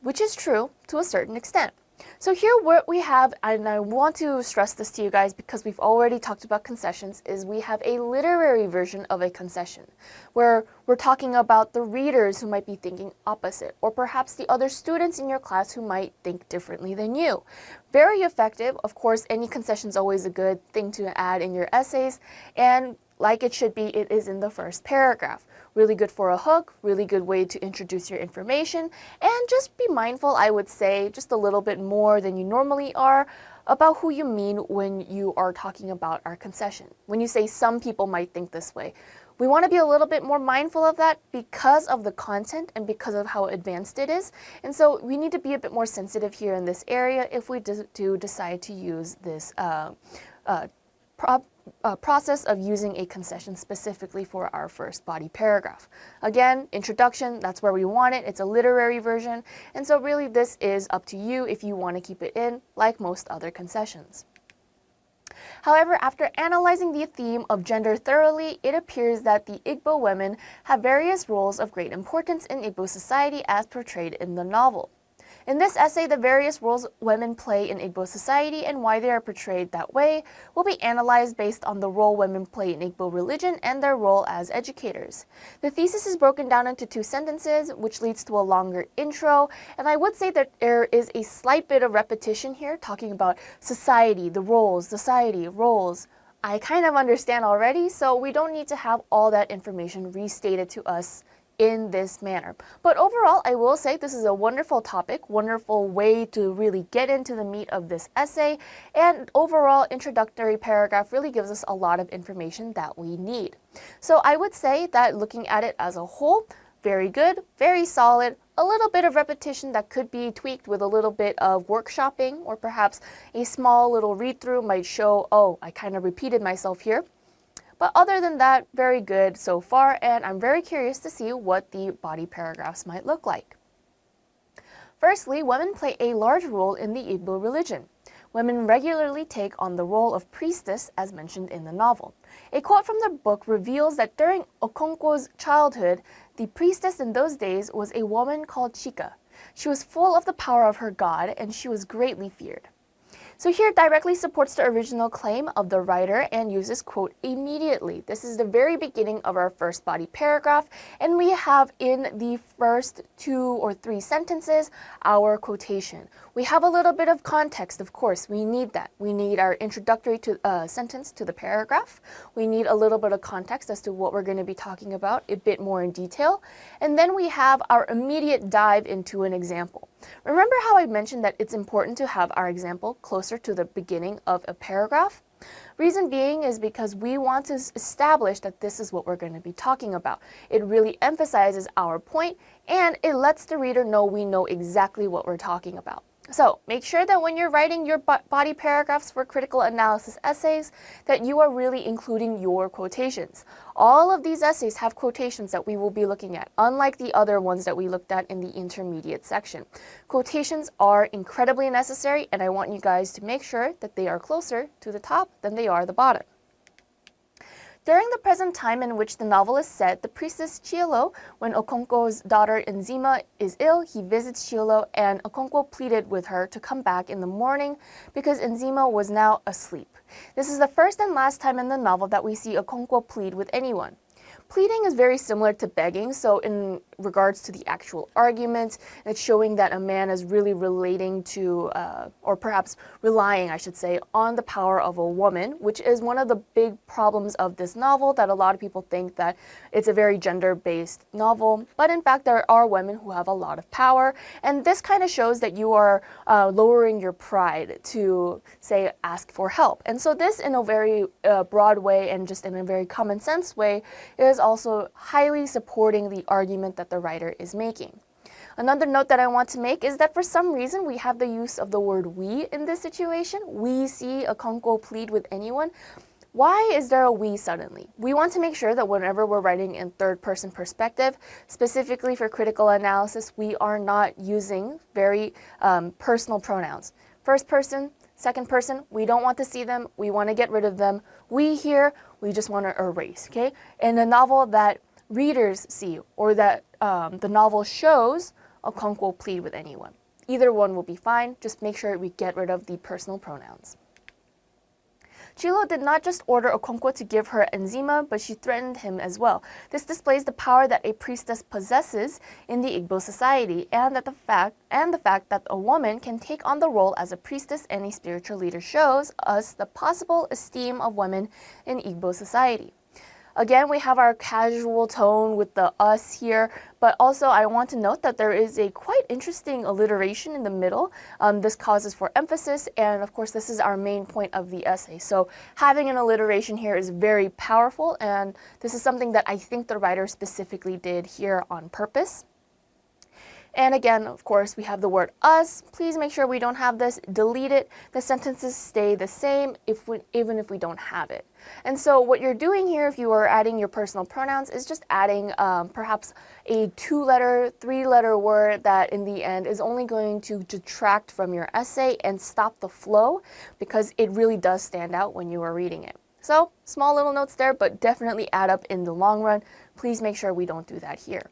which is true to a certain extent. So here what we have, and I want to stress this to you guys because we've already talked about concessions, is we have a literary version of a concession where we're talking about the readers who might be thinking opposite, or perhaps the other students in your class who might think differently than you. Very effective. Of course, any concession is always a good thing to add in your essays, and like it should be, it is in the first paragraph. Really good for a hook, really good way to introduce your information, and just be mindful, I would say, just a little bit more than you normally are about who you mean when you are talking about our concession. When you say some people might think this way, we want to be a little bit more mindful of that because of the content and because of how advanced it is. And so we need to be a bit more sensitive here in this area if we do decide to use this process of using a concession specifically for our first body paragraph. Again, introduction, that's where we want it. It's a literary version. And so really this is up to you if you want to keep it in, like most other concessions. However, after analyzing the theme of gender thoroughly, it appears that the Igbo women have various roles of great importance in Igbo society as portrayed in the novel. In this essay, the various roles women play in Igbo society and why they are portrayed that way will be analyzed based on the role women play in Igbo religion and their role as educators. The thesis is broken down into 2 sentences, which leads to a longer intro, and I would say that there is a slight bit of repetition here, talking about society, the roles, society, roles. I kind of understand already, so we don't need to have all that information restated to us in this manner. But overall, I will say this is a wonderful topic, wonderful way to really get into the meat of this essay, and overall introductory paragraph really gives us a lot of information that we need. So I would say that looking at it as a whole, very good, very solid, a little bit of repetition that could be tweaked with a little bit of workshopping, or perhaps a small little read-through might show, oh, I kind of repeated myself here. But other than that, very good so far, and I'm very curious to see what the body paragraphs might look like. Firstly, women play a large role in the Igbo religion. Women regularly take on the role of priestess, as mentioned in the novel. A quote from the book reveals that during Okonkwo's childhood, the priestess in those days was a woman called Chika. She was full of the power of her god, and she was greatly feared. So here directly supports the original claim of the writer and uses quote immediately. This is the very beginning of our first body paragraph, and we have in the first 2 or 3 sentences our quotation. We have a little bit of context, of course. We need that. We need our introductory sentence to the paragraph. We need a little bit of context as to what we're going to be talking about a bit more in detail. And then we have our immediate dive into an example. Remember how I mentioned that it's important to have our example closer to the beginning of a paragraph? Reason being is because we want to establish that this is what we're going to be talking about. It really emphasizes our point, and it lets the reader know we know exactly what we're talking about. So make sure that when you're writing your body paragraphs for critical analysis essays, that you are really including your quotations. All of these essays have quotations that we will be looking at, unlike the other ones that we looked at in the intermediate section. Quotations are incredibly necessary, and I want you guys to make sure that they are closer to the top than they are the bottom. During the present time in which the novel is set, the priestess Chielo, when Okonkwo's daughter Nzima is ill, he visits Chielo, and Okonkwo pleaded with her to come back in the morning because Nzima was now asleep. This is the first and last time in the novel that we see Okonkwo plead with anyone. Pleading is very similar to begging, so in regards to the actual argument, it's showing that a man is really relating to, or perhaps relying, I should say, on the power of a woman, which is one of the big problems of this novel, that a lot of people think that it's a very gender-based novel, but in fact there are women who have a lot of power, and this kind of shows that you are lowering your pride to, say, ask for help. And so this, in a very broad way and just in a very common sense way, is also highly supporting the argument that the writer is making. Another note that I want to make is that for some reason we have the use of the word we in this situation. We see Okonkwo plead with anyone. Why is there a we suddenly? We want to make sure that whenever we're writing in third-person perspective, specifically for critical analysis, we are not using very personal pronouns. First person, second person, we don't want to see them. We want to get rid of them. We here, we just want to erase, okay? In a novel that readers see, or that the novel shows, Okonkwo plead with anyone. Either one will be fine. Just make sure we get rid of the personal pronouns. Chielo did not just order Okonkwo to give her Nzima, but she threatened him as well. This displays the power that a priestess possesses in the Igbo society, and the fact that a woman can take on the role as a priestess and a spiritual leader shows us the possible esteem of women in Igbo society. Again, we have our casual tone with the us here, but also I want to note that there is a quite interesting alliteration in the middle. This causes for emphasis, and of course this is our main point of the essay. So having an alliteration here is very powerful, and this is something that I think the writer specifically did here on purpose. And again, of course, we have the word us. Please make sure we don't have this. Delete it. The sentences stay the same even if we don't have it. And so what you're doing here, if you are adding your personal pronouns, is just adding perhaps a 2-letter, 3-letter word that in the end is only going to detract from your essay and stop the flow, because it really does stand out when you are reading it. So small little notes there, but definitely add up in the long run. Please make sure we don't do that here.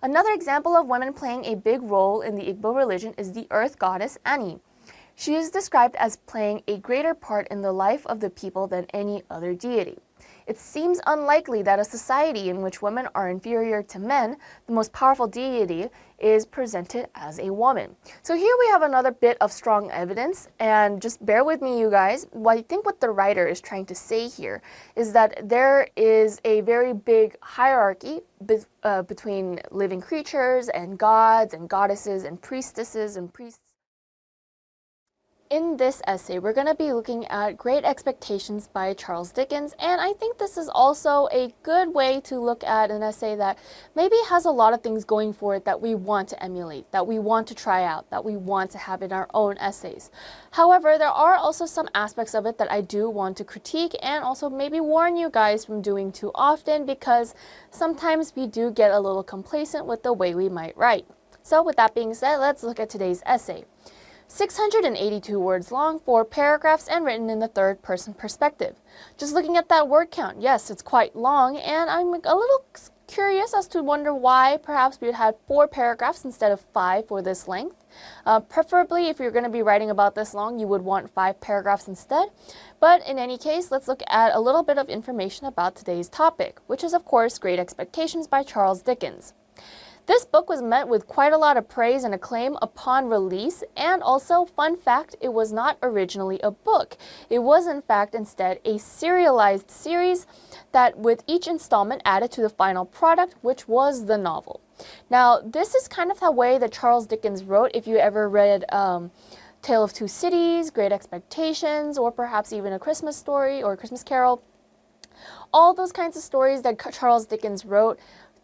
Another example of women playing a big role in the Igbo religion is the earth goddess Ani. She is described as playing a greater part in the life of the people than any other deity. It seems unlikely that a society in which women are inferior to men, the most powerful deity, is presented as a woman. So here we have another bit of strong evidence, and just bear with me, you guys. I think what the writer is trying to say here is that there is a very big hierarchy between living creatures and gods and goddesses and priestesses and priests. In this essay, we're going to be looking at Great Expectations by Charles Dickens, and I think this is also a good way to look at an essay that maybe has a lot of things going for it that we want to emulate, that we want to try out, that we want to have in our own essays. However, there are also some aspects of it that I do want to critique and also maybe warn you guys from doing too often, because sometimes we do get a little complacent with the way we might write. So with that being said, let's look at today's essay. 682 words long, 4 paragraphs, and written in the third-person perspective. Just looking at that word count, yes, it's quite long, and I'm a little curious as to wonder why perhaps we would have 4 paragraphs instead of 5 for this length. Preferably, if you're going to be writing about this long, you would want 5 paragraphs instead. But in any case, let's look at a little bit of information about today's topic, which is, of course, Great Expectations by Charles Dickens. This book was met with quite a lot of praise and acclaim upon release, and also, fun fact, it was not originally a book. It was in fact instead a serialized series that with each installment added to the final product, which was the novel. Now, this is kind of the way that Charles Dickens wrote. If you ever read Tale of Two Cities, Great Expectations, or perhaps even A Christmas Story or A Christmas Carol, all those kinds of stories that Charles Dickens wrote,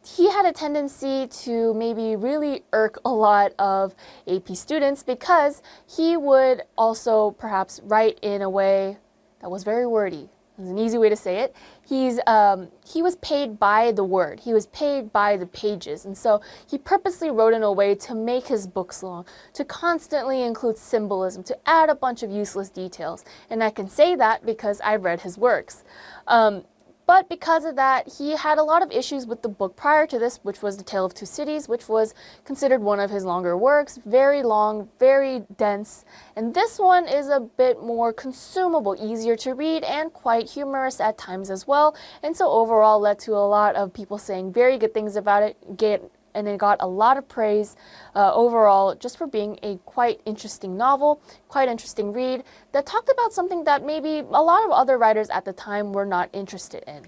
he had a tendency to maybe really irk a lot of AP students because he would also perhaps write in a way that was very wordy. It's an easy way to say it. He was paid by the word. He was paid by the pages. And so he purposely wrote in a way to make his books long, to constantly include symbolism, to add a bunch of useless details. And I can say that because I've read his works. But because of that, he had a lot of issues with the book prior to this, which was The Tale of Two Cities, which was considered one of his longer works, very long, very dense. And this one is a bit more consumable, easier to read, and quite humorous at times as well. And so overall led to a lot of people saying very good things about it, and it got a lot of praise overall just for being a quite interesting novel, quite interesting read that talked about something that maybe a lot of other writers at the time were not interested in.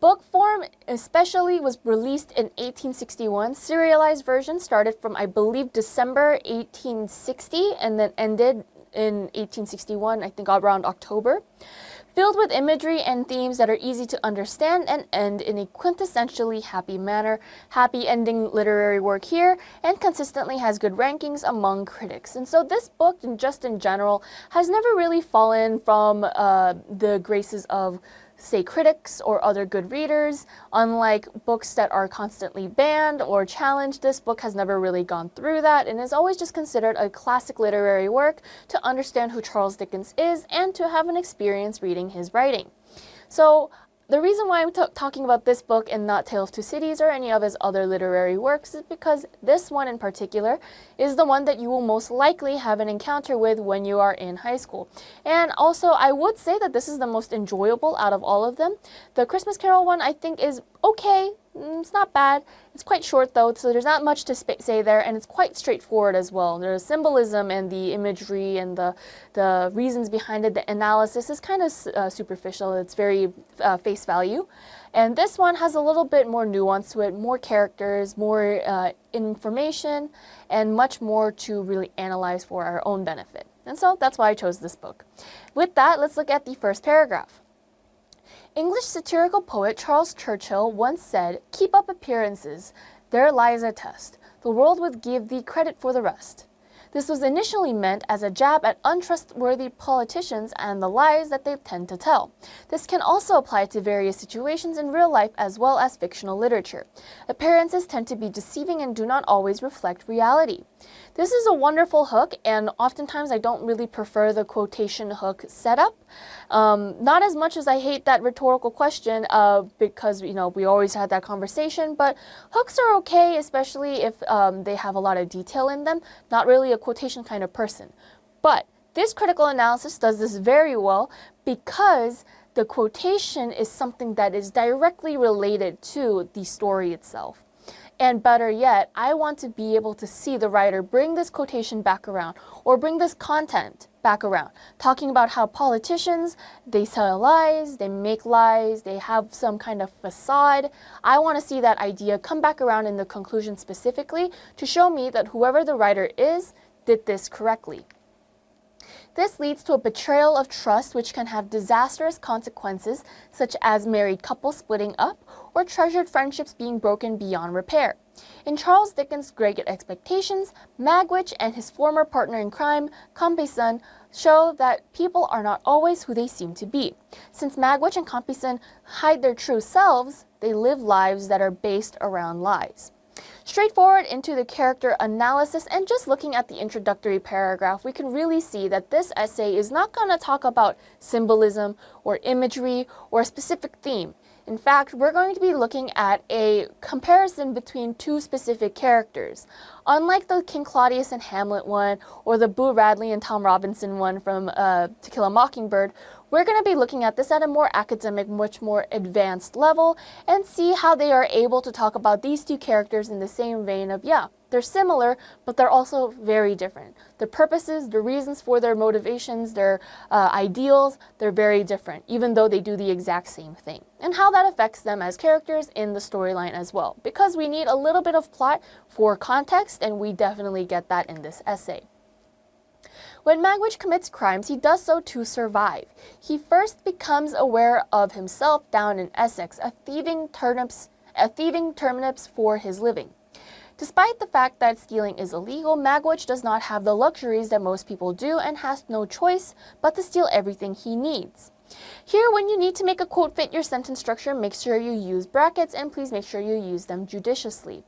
Book form especially was released in 1861. Serialized version started from, I believe, December 1860 and then ended in 1861, I think around October. Filled with imagery and themes that are easy to understand and end in a quintessentially happy manner. Happy ending literary work here, and consistently has good rankings among critics. And so this book, just in general, has never really fallen from the graces of, say, critics or other good readers. Unlike books that are constantly banned or challenged, this book has never really gone through that and is always just considered a classic literary work to understand who Charles Dickens is and to have an experience reading his writing. So the reason why I'm talking about this book and not Tale of Two Cities or any of his other literary works is because this one in particular is the one that you will most likely have an encounter with when you are in high school. And also, I would say that this is the most enjoyable out of all of them. The Christmas Carol one, I think, is okay. It's not bad. It's quite short though, so there's not much to say there, and it's quite straightforward as well. There's symbolism and the imagery and the reasons behind it. The analysis is kind of superficial. It's very face value. And this one has a little bit more nuance to it, more characters, more information, and much more to really analyze for our own benefit. And so that's why I chose this book. With that, let's look at the first paragraph. English satirical poet Charles Churchill once said, "Keep up appearances, there lies a test. The world would give thee credit for the rest." This was initially meant as a jab at untrustworthy politicians and the lies that they tend to tell. This can also apply to various situations in real life as well as fictional literature. Appearances tend to be deceiving and do not always reflect reality. This is a wonderful hook, and oftentimes I don't really prefer the quotation hook setup. Not as much as I hate that rhetorical question because, we always had that conversation, but hooks are okay, especially if they have a lot of detail in them. Not really a quotation kind of person. But this critical analysis does this very well because the quotation is something that is directly related to the story itself. And better yet, I want to be able to see the writer bring this quotation back around or bring this content back around, talking about how politicians, they tell lies, they make lies, they have some kind of facade. I want to see that idea come back around in the conclusion specifically to show me that whoever the writer is did this correctly. This leads to a betrayal of trust, which can have disastrous consequences, such as married couples splitting up or treasured friendships being broken beyond repair. In Charles Dickens' Great Expectations, Magwitch and his former partner in crime, Compeyson, show that people are not always who they seem to be. Since Magwitch and Compeyson hide their true selves, they live lives that are based around lies. Straightforward into the character analysis, and just looking at the introductory paragraph, we can really see that this essay is not going to talk about symbolism or imagery or a specific theme. In fact, we're going to be looking at a comparison between two specific characters. Unlike the King Claudius and Hamlet one, or the Boo Radley and Tom Robinson one from To Kill a Mockingbird, we're going to be looking at this at a more academic, much more advanced level, and see how they are able to talk about these two characters in the same vein of, yeah, they're similar, but they're also very different. The purposes, the reasons for their motivations, their ideals, they're very different, even though they do the exact same thing. And how that affects them as characters in the storyline as well, because we need a little bit of plot for context, and we definitely get that in this essay. When Magwitch commits crimes, he does so to survive. He first becomes aware of himself down in Essex, thieving turnips for his living. Despite the fact that stealing is illegal, Magwitch does not have the luxuries that most people do and has no choice but to steal everything he needs. Here, when you need to make a quote fit your sentence structure, make sure you use brackets, and please make sure you use them judiciously.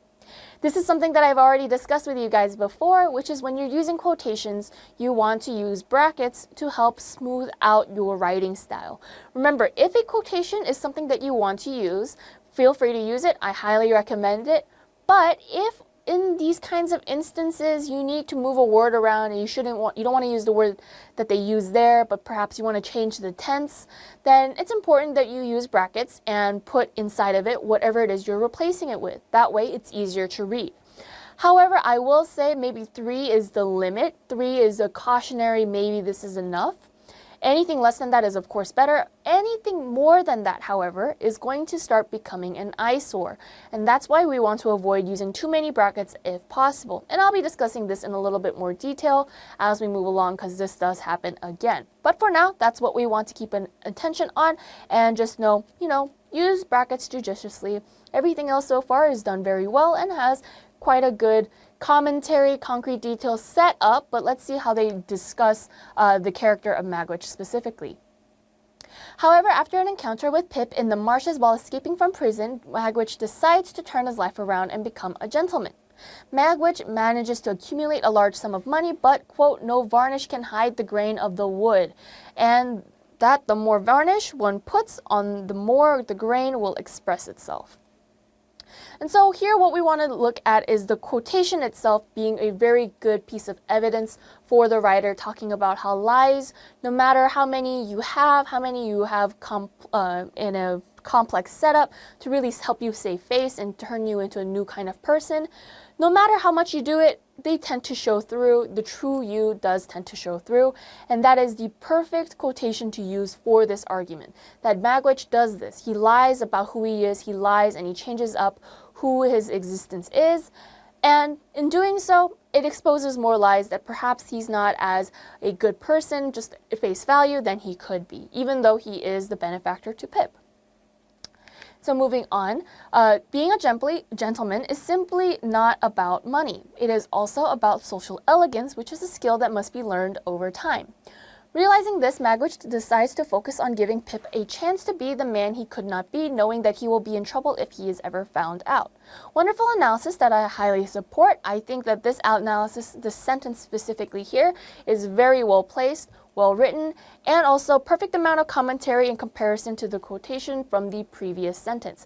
This is something that I've already discussed with you guys before, which is when you're using quotations, you want to use brackets to help smooth out your writing style. Remember, if a quotation is something that you want to use, feel free to use it. I highly recommend it. But if in these kinds of instances you need to move a word around and you don't want to use the word that they use there, but perhaps you want to change the tense, then it's important that you use brackets and put inside of it whatever it is you're replacing it with. That way it's easier to read. However, I will say maybe 3 is the limit. 3 is a cautionary, maybe this is enough. Anything less than that is of course better. Anything more than that, however, is going to start becoming an eyesore. And that's why we want to avoid using too many brackets if possible. And I'll be discussing this in a little bit more detail as we move along, because this does happen again. But for now, that's what we want to keep an attention on, and just know, use brackets judiciously. Everything else so far is done very well and has quite a good commentary, concrete details set up, but let's see how they discuss the character of Magwitch specifically. However, after an encounter with Pip in the marshes while escaping from prison, Magwitch decides to turn his life around and become a gentleman. Magwitch manages to accumulate a large sum of money, but, quote, no varnish can hide the grain of the wood, and that the more varnish one puts on, the more the grain will express itself. And so here what we want to look at is the quotation itself being a very good piece of evidence for the writer, talking about how lies, no matter how many you have in a complex setup to really help you save face and turn you into a new kind of person, no matter how much you do it, they tend to show through. The true you does tend to show through, and that is the perfect quotation to use for this argument, that Magwitch does this. He lies about who he is, he lies and he changes up who his existence is, and in doing so, it exposes more lies that perhaps he's not as a good person, just at face value, than he could be, even though he is the benefactor to Pip. So moving on, being a gentleman is simply not about money. It is also about social elegance, which is a skill that must be learned over time. Realizing this, Magwitch decides to focus on giving Pip a chance to be the man he could not be, knowing that he will be in trouble if he is ever found out. Wonderful analysis that I highly support. I think that this analysis, this sentence specifically here, is very well placed, well written, and also perfect amount of commentary in comparison to the quotation from the previous sentence.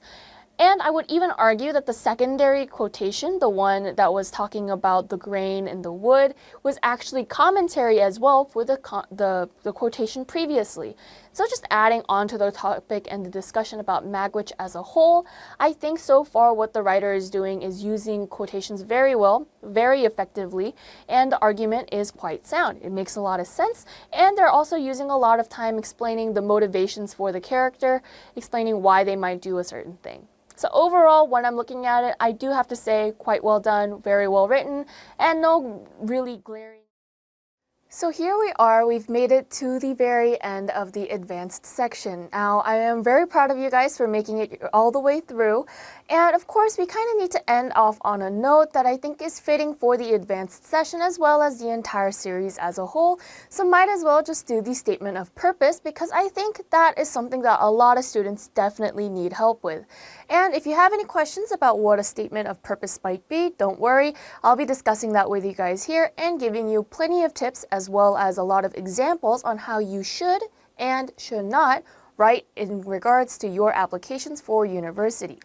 And I would even argue that the secondary quotation, the one that was talking about the grain and the wood, was actually commentary as well for the quotation previously. So just adding on to the topic and the discussion about Magwitch as a whole, I think so far what the writer is doing is using quotations very well, very effectively, and the argument is quite sound. It makes a lot of sense, and they're also using a lot of time explaining the motivations for the character, explaining why they might do a certain thing. So overall, when I'm looking at it, I do have to say quite well done, very well written, and no really glaring. So here we are, we've made it to the very end of the advanced section. Now, I am very proud of you guys for making it all the way through. And of course, we kind of need to end off on a note that I think is fitting for the advanced session as well as the entire series as a whole. So might as well just do the statement of purpose because I think that is something that a lot of students definitely need help with. And if you have any questions about what a statement of purpose might be, don't worry. I'll be discussing that with you guys here and giving you plenty of tips as well as a lot of examples on how you should and should not write in regards to your applications for university.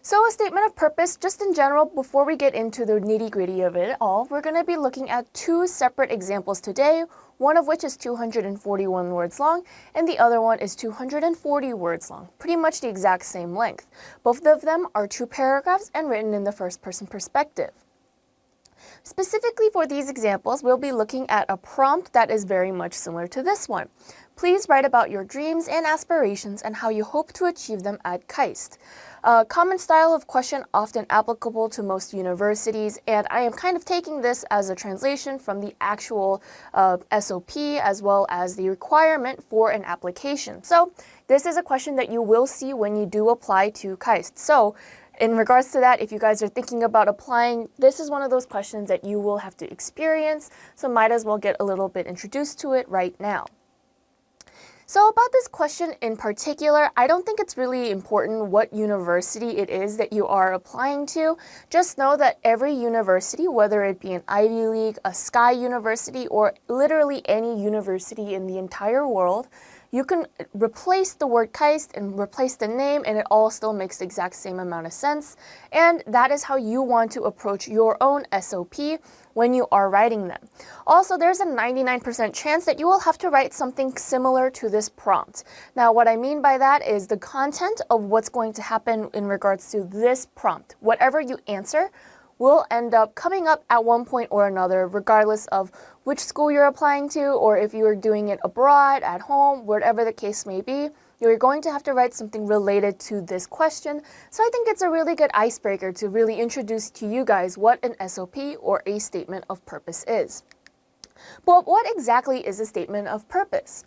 So a statement of purpose, just in general, before we get into the nitty-gritty of it all, we're going to be looking at two separate examples today, one of which is 241 words long, and the other one is 240 words long, pretty much the exact same length. Both of them are two paragraphs and written in the first-person perspective. Specifically for these examples, we'll be looking at a prompt that is very much similar to this one. Please write about your dreams and aspirations and how you hope to achieve them at KAIST. A common style of question often applicable to most universities, and I am kind of taking this as a translation from the actual SOP as well as the requirement for an application. So this is a question that you will see when you do apply to KAIST. So in regards to that, if you guys are thinking about applying, this is one of those questions that you will have to experience, so might as well get a little bit introduced to it right now. So about this question in particular, I don't think it's really important what university it is that you are applying to. Just know that every university, whether it be an Ivy League, a Sky University, or literally any university in the entire world, you can replace the word KAIST and replace the name and it all still makes the exact same amount of sense. And that is how you want to approach your own SOP when you are writing them. Also, there's a 99% chance that you will have to write something similar to this prompt. Now, what I mean by that is the content of what's going to happen in regards to this prompt. Whatever you answer will end up coming up at one point or another, regardless of which school you're applying to, or if you are doing it abroad, at home, whatever the case may be, you're going to have to write something related to this question. So I think it's a really good icebreaker to really introduce to you guys what an SOP or a statement of purpose is. But what exactly is a statement of purpose?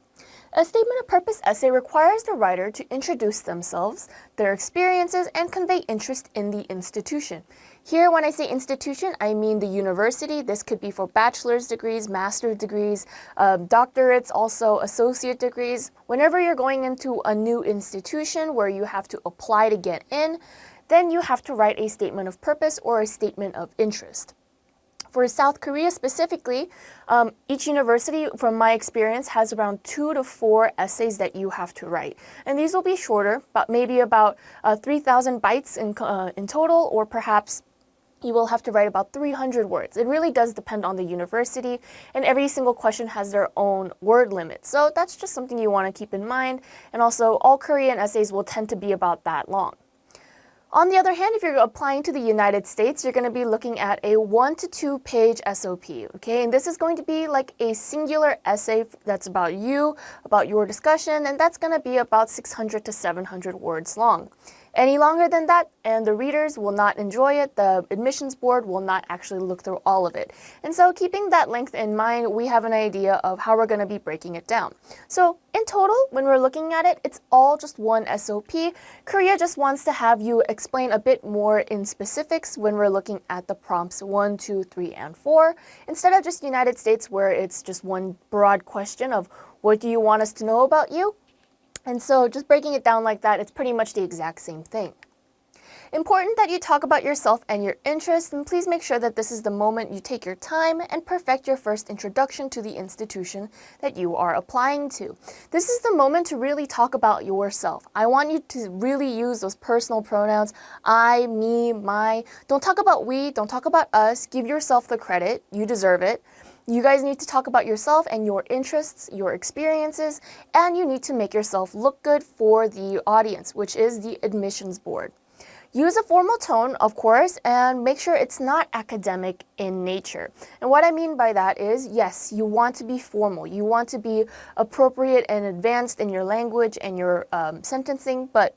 A statement of purpose essay requires the writer to introduce themselves, their experiences, and convey interest in the institution. Here, when I say institution, I mean the university. This could be for bachelor's degrees, master's degrees, doctorates, also associate degrees. Whenever you're going into a new institution where you have to apply to get in, then you have to write a statement of purpose or a statement of interest. For South Korea specifically, each university, from my experience, has around 2 to 4 essays that you have to write. And these will be shorter, but maybe about 3,000 bytes in total, or perhaps you will have to write about 300 words. It really does depend on the university, and every single question has their own word limit. So that's just something you want to keep in mind. And also, all Korean essays will tend to be about that long. On the other hand, if you're applying to the United States, you're going to be looking at a 1 to 2 page SOP, okay? And this is going to be like a singular essay that's about you, about your discussion, and that's going to be about 600 to 700 words long. Any longer than that, and the readers will not enjoy it, the admissions board will not actually look through all of it. And so keeping that length in mind, we have an idea of how we're going to be breaking it down. So in total, when we're looking at it, it's all just one SOP. Korea just wants to have you explain a bit more in specifics when we're looking at the prompts 1, 2, 3, and 4, instead of just United States where it's just one broad question of what do you want us to know about you? And so just breaking it down like that, it's pretty much the exact same thing. Important that you talk about yourself and your interests, and please make sure that this is the moment you take your time and perfect your first introduction to the institution that you are applying to. This is the moment to really talk about yourself. I want you to really use those personal pronouns, I, me, my. Don't talk about we, don't talk about us. Give yourself the credit. You deserve it. You guys need to talk about yourself and your interests, your experiences, and you need to make yourself look good for the audience, which is the admissions board. Use a formal tone, of course, and make sure it's not academic in nature. And what I mean by that is, yes, you want to be formal. You want to be appropriate and advanced in your language and your sentencing, but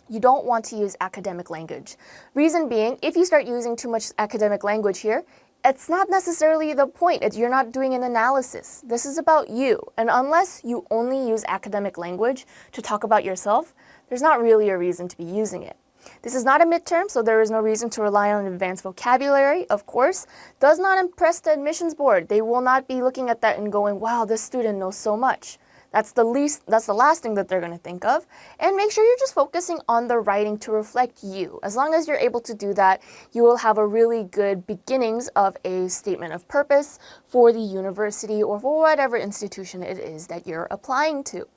you don't want to use academic language. Reason being, if you start using too much academic language here, it's not necessarily the point. You're not doing an analysis. This is about you. And unless you only use academic language to talk about yourself, there's not really a reason to be using it. This is not a midterm, so there is no reason to rely on advanced vocabulary, of course. Does not impress the admissions board. They will not be looking at that and going, wow, this student knows so much. That's the last thing that they're going to think of. And make sure you're just focusing on the writing to reflect you. As long as you're able to do that, you will have a really good beginnings of a statement of purpose for the university or for whatever institution it is that you're applying to.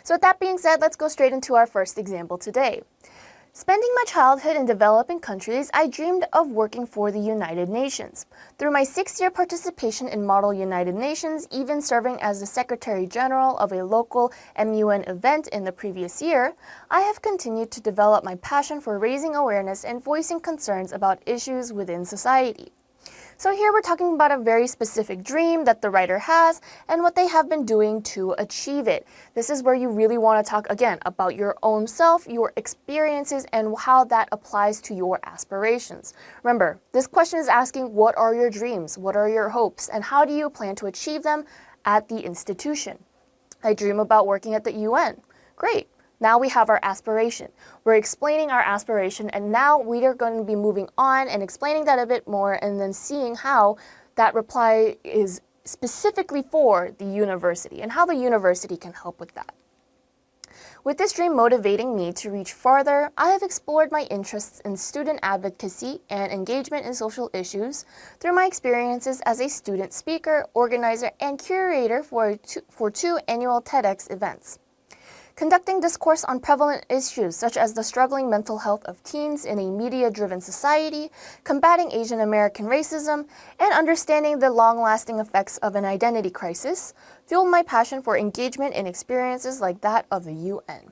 So with that being said, let's go straight into our first example today. Spending my childhood in developing countries, I dreamed of working for the United Nations. Through my 6-year participation in Model United Nations, even serving as the Secretary General of a local MUN event in the previous year, I have continued to develop my passion for raising awareness and voicing concerns about issues within society. So here we're talking about a very specific dream that the writer has and what they have been doing to achieve it. This is where you really want to talk again about your own self, your experiences, and how that applies to your aspirations. Remember, this question is asking what are your dreams, what are your hopes, and how do you plan to achieve them at the institution? I dream about working at the UN. Great. Now we have our aspiration. We're explaining our aspiration, and now we are going to be moving on and explaining that a bit more and then seeing how that reply is specifically for the university and how the university can help with that. With this dream motivating me to reach farther, I have explored my interests in student advocacy and engagement in social issues through my experiences as a student speaker, organizer, and curator for two annual TEDx events. Conducting discourse on prevalent issues such as the struggling mental health of teens in a media-driven society, combating Asian American racism, and understanding the long-lasting effects of an identity crisis, fueled my passion for engagement in experiences like that of the UN.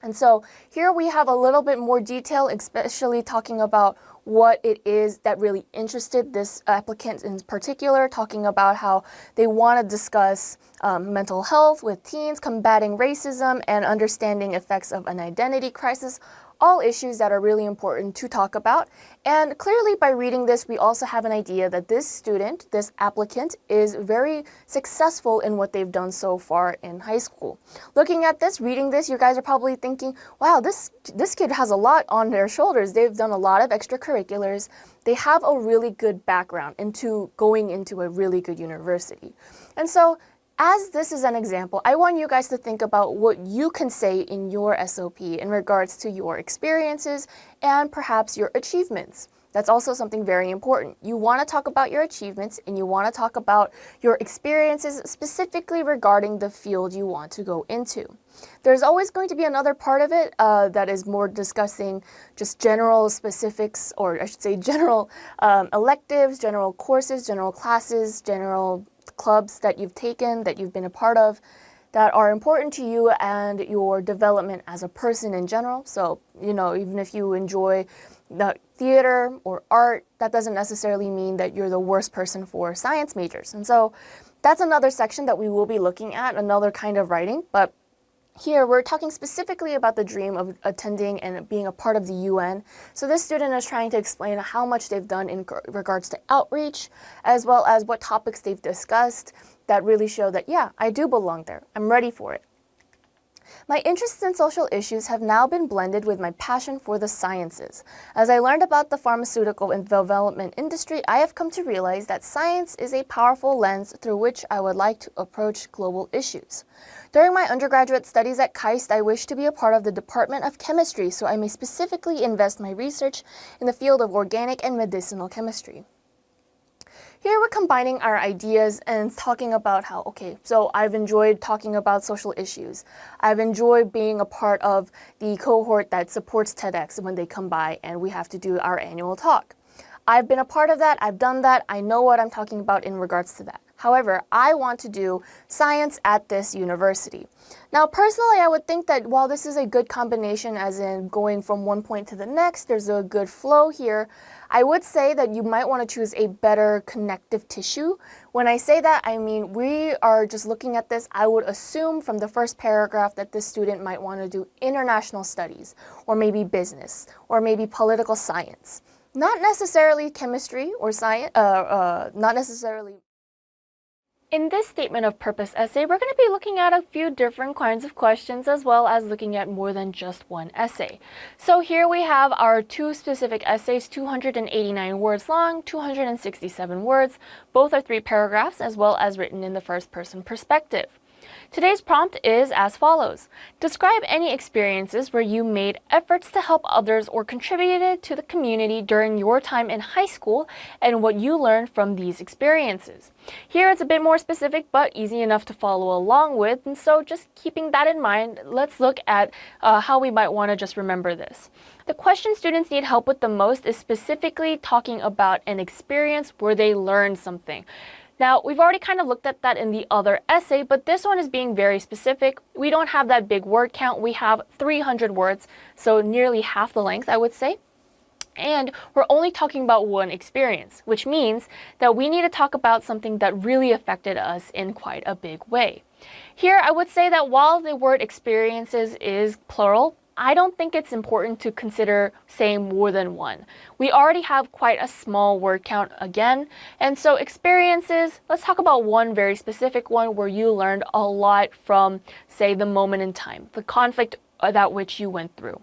And so here we have a little bit more detail, especially talking about what it is that really interested this applicant in particular, talking about how they want to discuss mental health with teens, combating racism, and understanding effects of an identity crisis, all issues that are really important to talk about. And clearly by reading this, we also have an idea that this student, this applicant, is very successful in what they've done so far in high school. Looking at this, reading this, you guys are probably thinking, wow, this kid has a lot on their shoulders. They've done a lot of extracurriculars. They have a really good background into going into a really good university. And so as this is an example, I want you guys to think about what you can say in your SOP in regards to your experiences and perhaps your achievements. That's also something very important. You want to talk about your achievements and you want to talk about your experiences specifically regarding the field you want to go into. There's always going to be another part of it that is more discussing just general specifics, or I should say general electives, general courses, general classes, general clubs that you've taken, that you've been a part of, that are important to you and your development as a person in general. So, you know, even if you enjoy the theater or art, that doesn't necessarily mean that you're the worst person for science majors. And so that's another section that we will be looking at, another kind of writing. But Here, we're talking specifically about the dream of attending and being a part of the UN. So this student is trying to explain how much they've done in regards to outreach, as well as what topics they've discussed that really show that, yeah, I do belong there. I'm ready for it. My interests in social issues have now been blended with my passion for the sciences. As I learned about the pharmaceutical and development industry, I have come to realize that science is a powerful lens through which I would like to approach global issues. During my undergraduate studies at KAIST, I wish to be a part of the Department of Chemistry so I may specifically invest my research in the field of organic and medicinal chemistry. Here we're combining our ideas and talking about how, okay, so I've enjoyed talking about social issues. I've enjoyed being a part of the cohort that supports TEDx when they come by and we have to do our annual talk. I've been a part of that, I've done that, I know what I'm talking about in regards to that. However, I want to do science at this university. Now, personally, I would think that while this is a good combination, as in going from one point to the next, there's a good flow here, I would say that you might want to choose a better connective tissue. When I say that, I mean we are just looking at this, I would assume from the first paragraph that this student might want to do international studies, or maybe business, or maybe political science. Not necessarily chemistry or science, not necessarily. In this statement of purpose essay, we're going to be looking at a few different kinds of questions as well as looking at more than just one essay. So here we have our two specific essays, 289 words long, 267 words. Both are 3 paragraphs as well as written in the first person perspective. Today's prompt is as follows. Describe any experiences where you made efforts to help others or contributed to the community during your time in high school and what you learned from these experiences. Here it's a bit more specific but easy enough to follow along with, and so just keeping that in mind, let's look at how we might want to just remember this. The question students need help with the most is specifically talking about an experience where they learned something. Now, we've already kind of looked at that in the other essay, but this one is being very specific. We don't have that big word count. We have 300 words, so nearly half the length, I would say. And we're only talking about one experience, which means that we need to talk about something that really affected us in quite a big way. Here, I would say that while the word experiences is plural, I don't think it's important to consider saying more than one. We already have quite a small word count again, and so experiences, let's talk about one very specific one where you learned a lot from, say, the moment in time, the conflict that which you went through.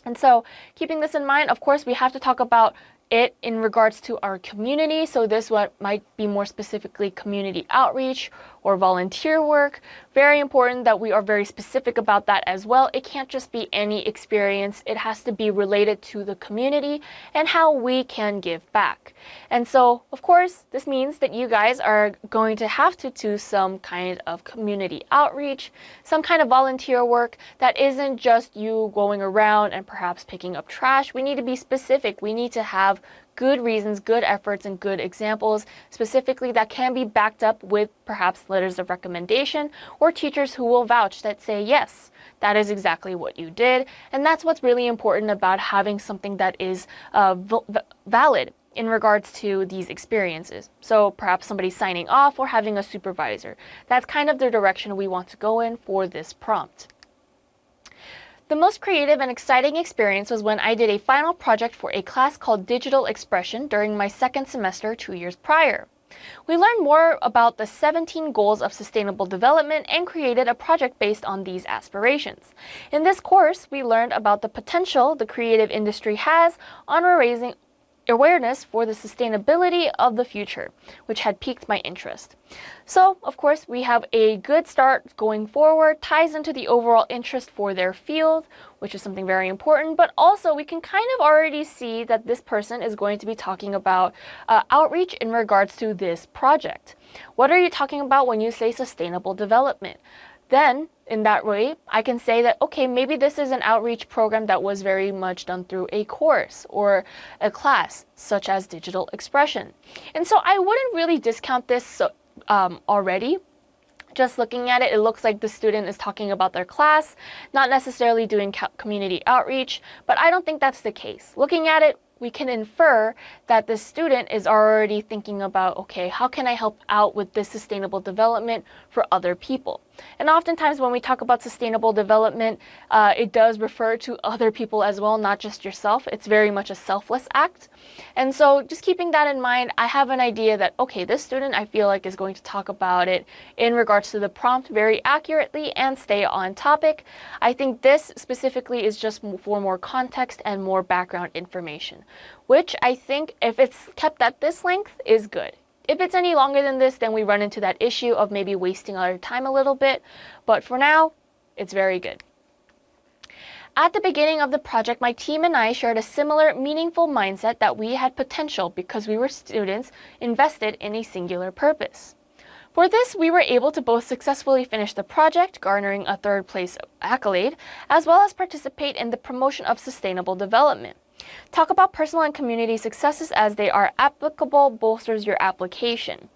And so keeping this in mind, of course, we have to talk about it in regards to our community. So this what might be more specifically community outreach or volunteer work. Very important that we are very specific about that as well. It can't just be any experience. It has to be related to the community and how we can give back. And so, of course, this means that you guys are going to have to do some kind of community outreach, some kind of volunteer work that isn't just you going around and perhaps picking up trash. We need to be specific. We need to have good reasons, good efforts, and good examples, specifically that can be backed up with perhaps letters of recommendation or teachers who will vouch that say, yes, that is exactly what you did. And that's what's really important about having something that is valid in regards to these experiences. So perhaps somebody signing off or having a supervisor. That's kind of the direction we want to go in for this prompt. The most creative and exciting experience was when I did a final project for a class called Digital Expression during my second semester 2 years prior. We learned more about the 17 goals of sustainable development and created a project based on these aspirations. In this course, we learned about the potential the creative industry has on raising awareness for the sustainability of the future, which had piqued my interest. So, of course, we have a good start going forward, ties into the overall interest for their field, which is something very important, but also we can kind of already see that this person is going to be talking about outreach in regards to this project. What are you talking about when you say sustainable development? Then, in that way, I can say that, okay, maybe this is an outreach program that was very much done through a course or a class, such as digital expression. And so I wouldn't really discount this already. Just looking at it, it looks like the student is talking about their class, not necessarily doing community outreach, but I don't think that's the case. Looking at it, we can infer that the student is already thinking about, okay, how can I help out with this sustainable development for other people? And oftentimes when we talk about sustainable development, it does refer to other people as well, not just yourself. It's very much a selfless act. And so just keeping that in mind, I have an idea that, okay, this student I feel like is going to talk about it in regards to the prompt very accurately and stay on topic. I think this specifically is just for more context and more background information, which I think if it's kept at this length is good. If it's any longer than this, then we run into that issue of maybe wasting our time a little bit. But for now, it's very good. At the beginning of the project, my team and I shared a similar meaningful mindset that we had potential because we were students invested in a singular purpose. For this, we were able to both successfully finish the project, garnering a third place accolade, as well as participate in the promotion of sustainable development. Talk about personal and community successes as they are applicable bolsters your application.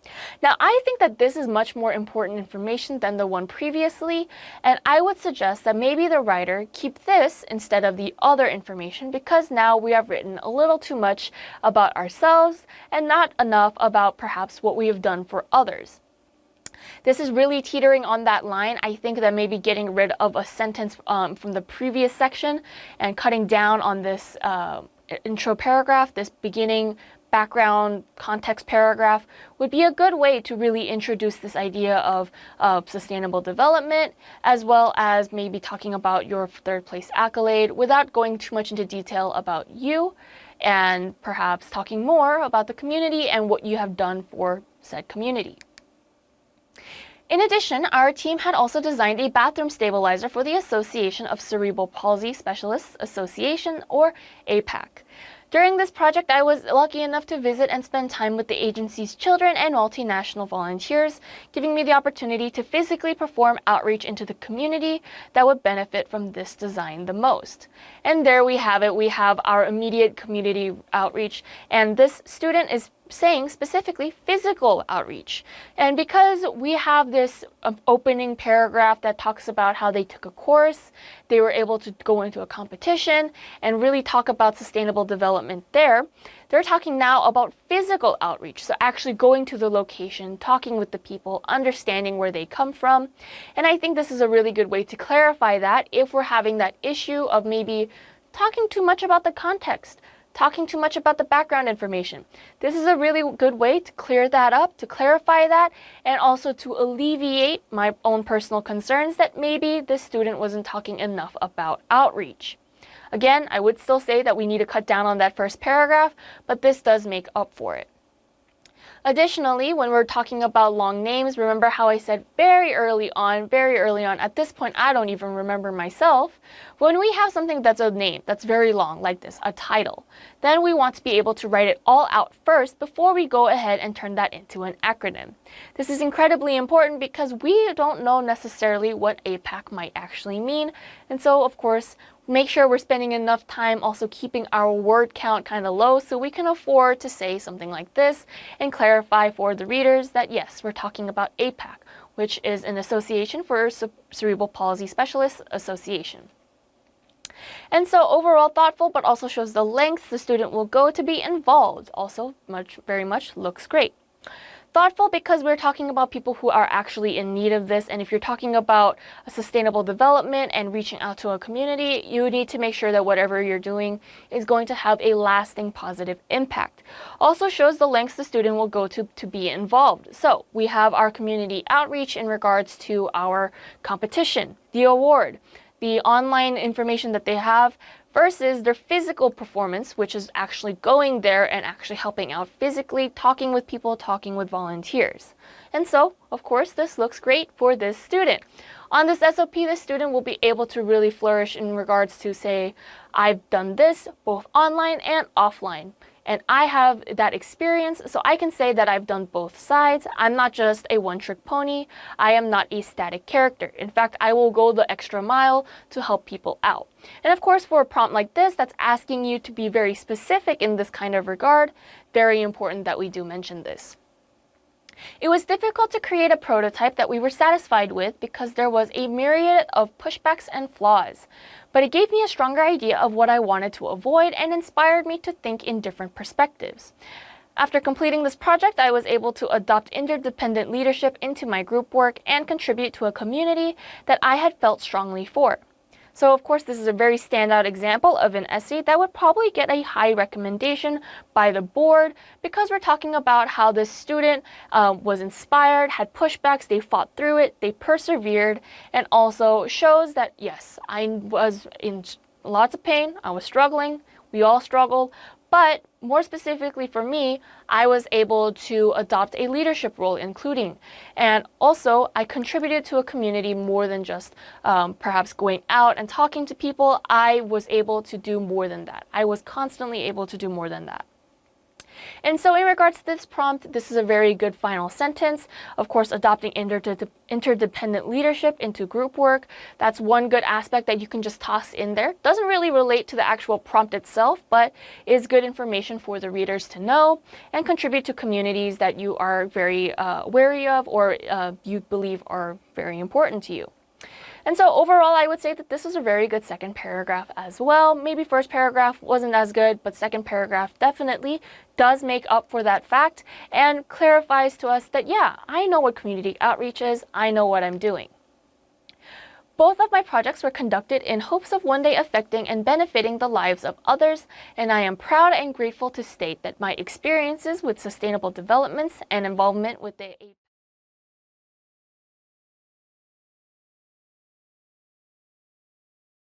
Now, I think that this is much more important information than the one previously, and I would suggest that maybe the writer keep this instead of the other information because now we have written a little too much about ourselves and not enough about perhaps what we have done for others. This is really teetering on that line. I think that maybe getting rid of a sentence from the previous section and cutting down on this intro paragraph, this beginning background context paragraph would be a good way to really introduce this idea of sustainable development, as well as maybe talking about your third place accolade without going too much into detail about you, and perhaps talking more about the community and what you have done for said community. In addition, our team had also designed a bathroom stabilizer for the Association of Cerebral Palsy Specialists Association, or APAC. During this project, I was lucky enough to visit and spend time with the agency's children and multinational volunteers, giving me the opportunity to physically perform outreach into the community that would benefit from this design the most. And there we have it. We have our immediate community outreach, and this student is saying specifically physical outreach. And because we have this opening paragraph that talks about how they took a course, they were able to go into a competition and really talk about sustainable development there, they're talking now about physical outreach. So actually going to the location, talking with the people, understanding where they come from. And I think this is a really good way to clarify that if we're having that issue of maybe talking too much about the context, talking too much about the background information. This is a really good way to clear that up, to clarify that, and also to alleviate my own personal concerns that maybe this student wasn't talking enough about outreach. Again, I would still say that we need to cut down on that first paragraph, but this does make up for it. Additionally, when we're talking about long names, remember how I said very early on, at this point I don't even remember myself, when we have something that's a name that's very long like this, a title, then we want to be able to write it all out first before we go ahead and turn that into an acronym. This is incredibly important because we don't know necessarily what APAC might actually mean, and so of course, make sure we're spending enough time also keeping our word count kind of low so we can afford to say something like this and clarify for the readers that yes, we're talking about APAC, which is an association for Cerebral Palsy Specialists Association. And so overall thoughtful, but also shows the lengths the student will go to be involved. Also very much looks great. Thoughtful because we're talking about people who are actually in need of this, and if you're talking about a sustainable development and reaching out to a community, you need to make sure that whatever you're doing is going to have a lasting positive impact. Also shows the lengths the student will go to be involved. So we have our community outreach in regards to our competition, the award, the online information that they have, versus their physical performance, which is actually going there and actually helping out physically, talking with people, talking with volunteers. And so, of course, this looks great for this student. On this SOP, the student will be able to really flourish in regards to say, I've done this both online and offline. And I have that experience, so I can say that I've done both sides. I'm not just a one-trick pony. I am not a static character. In fact, I will go the extra mile to help people out. And of course, for a prompt like this, that's asking you to be very specific in this kind of regard, very important that we do mention this. It was difficult to create a prototype that we were satisfied with because there was a myriad of pushbacks and flaws. But it gave me a stronger idea of what I wanted to avoid and inspired me to think in different perspectives. After completing this project, I was able to adopt interdependent leadership into my group work and contribute to a community that I had felt strongly for. So of course, this is a very standout example of an essay that would probably get a high recommendation by the board because we're talking about how this student was inspired, had pushbacks, they fought through it, they persevered, and also shows that yes, I was in lots of pain, I was struggling, we all struggled, but more specifically for me, I was able to adopt a leadership role, including, and also I contributed to a community more than just perhaps going out and talking to people. I was able to do more than that. I was constantly able to do more than that. And so in regards to this prompt, this is a very good final sentence. Of course, adopting interdependent leadership into group work, that's one good aspect that you can just toss in there. Doesn't really relate to the actual prompt itself, but is good information for the readers to know and contribute to communities that you are very wary of or you believe are very important to you. And so overall, I would say that this is a very good second paragraph as well. Maybe first paragraph wasn't as good, but second paragraph definitely does make up for that fact and clarifies to us that, yeah, I know what community outreach is. I know what I'm doing. Both of my projects were conducted in hopes of one day affecting and benefiting the lives of others, and I am proud and grateful to state that my experiences with sustainable developments and involvement with the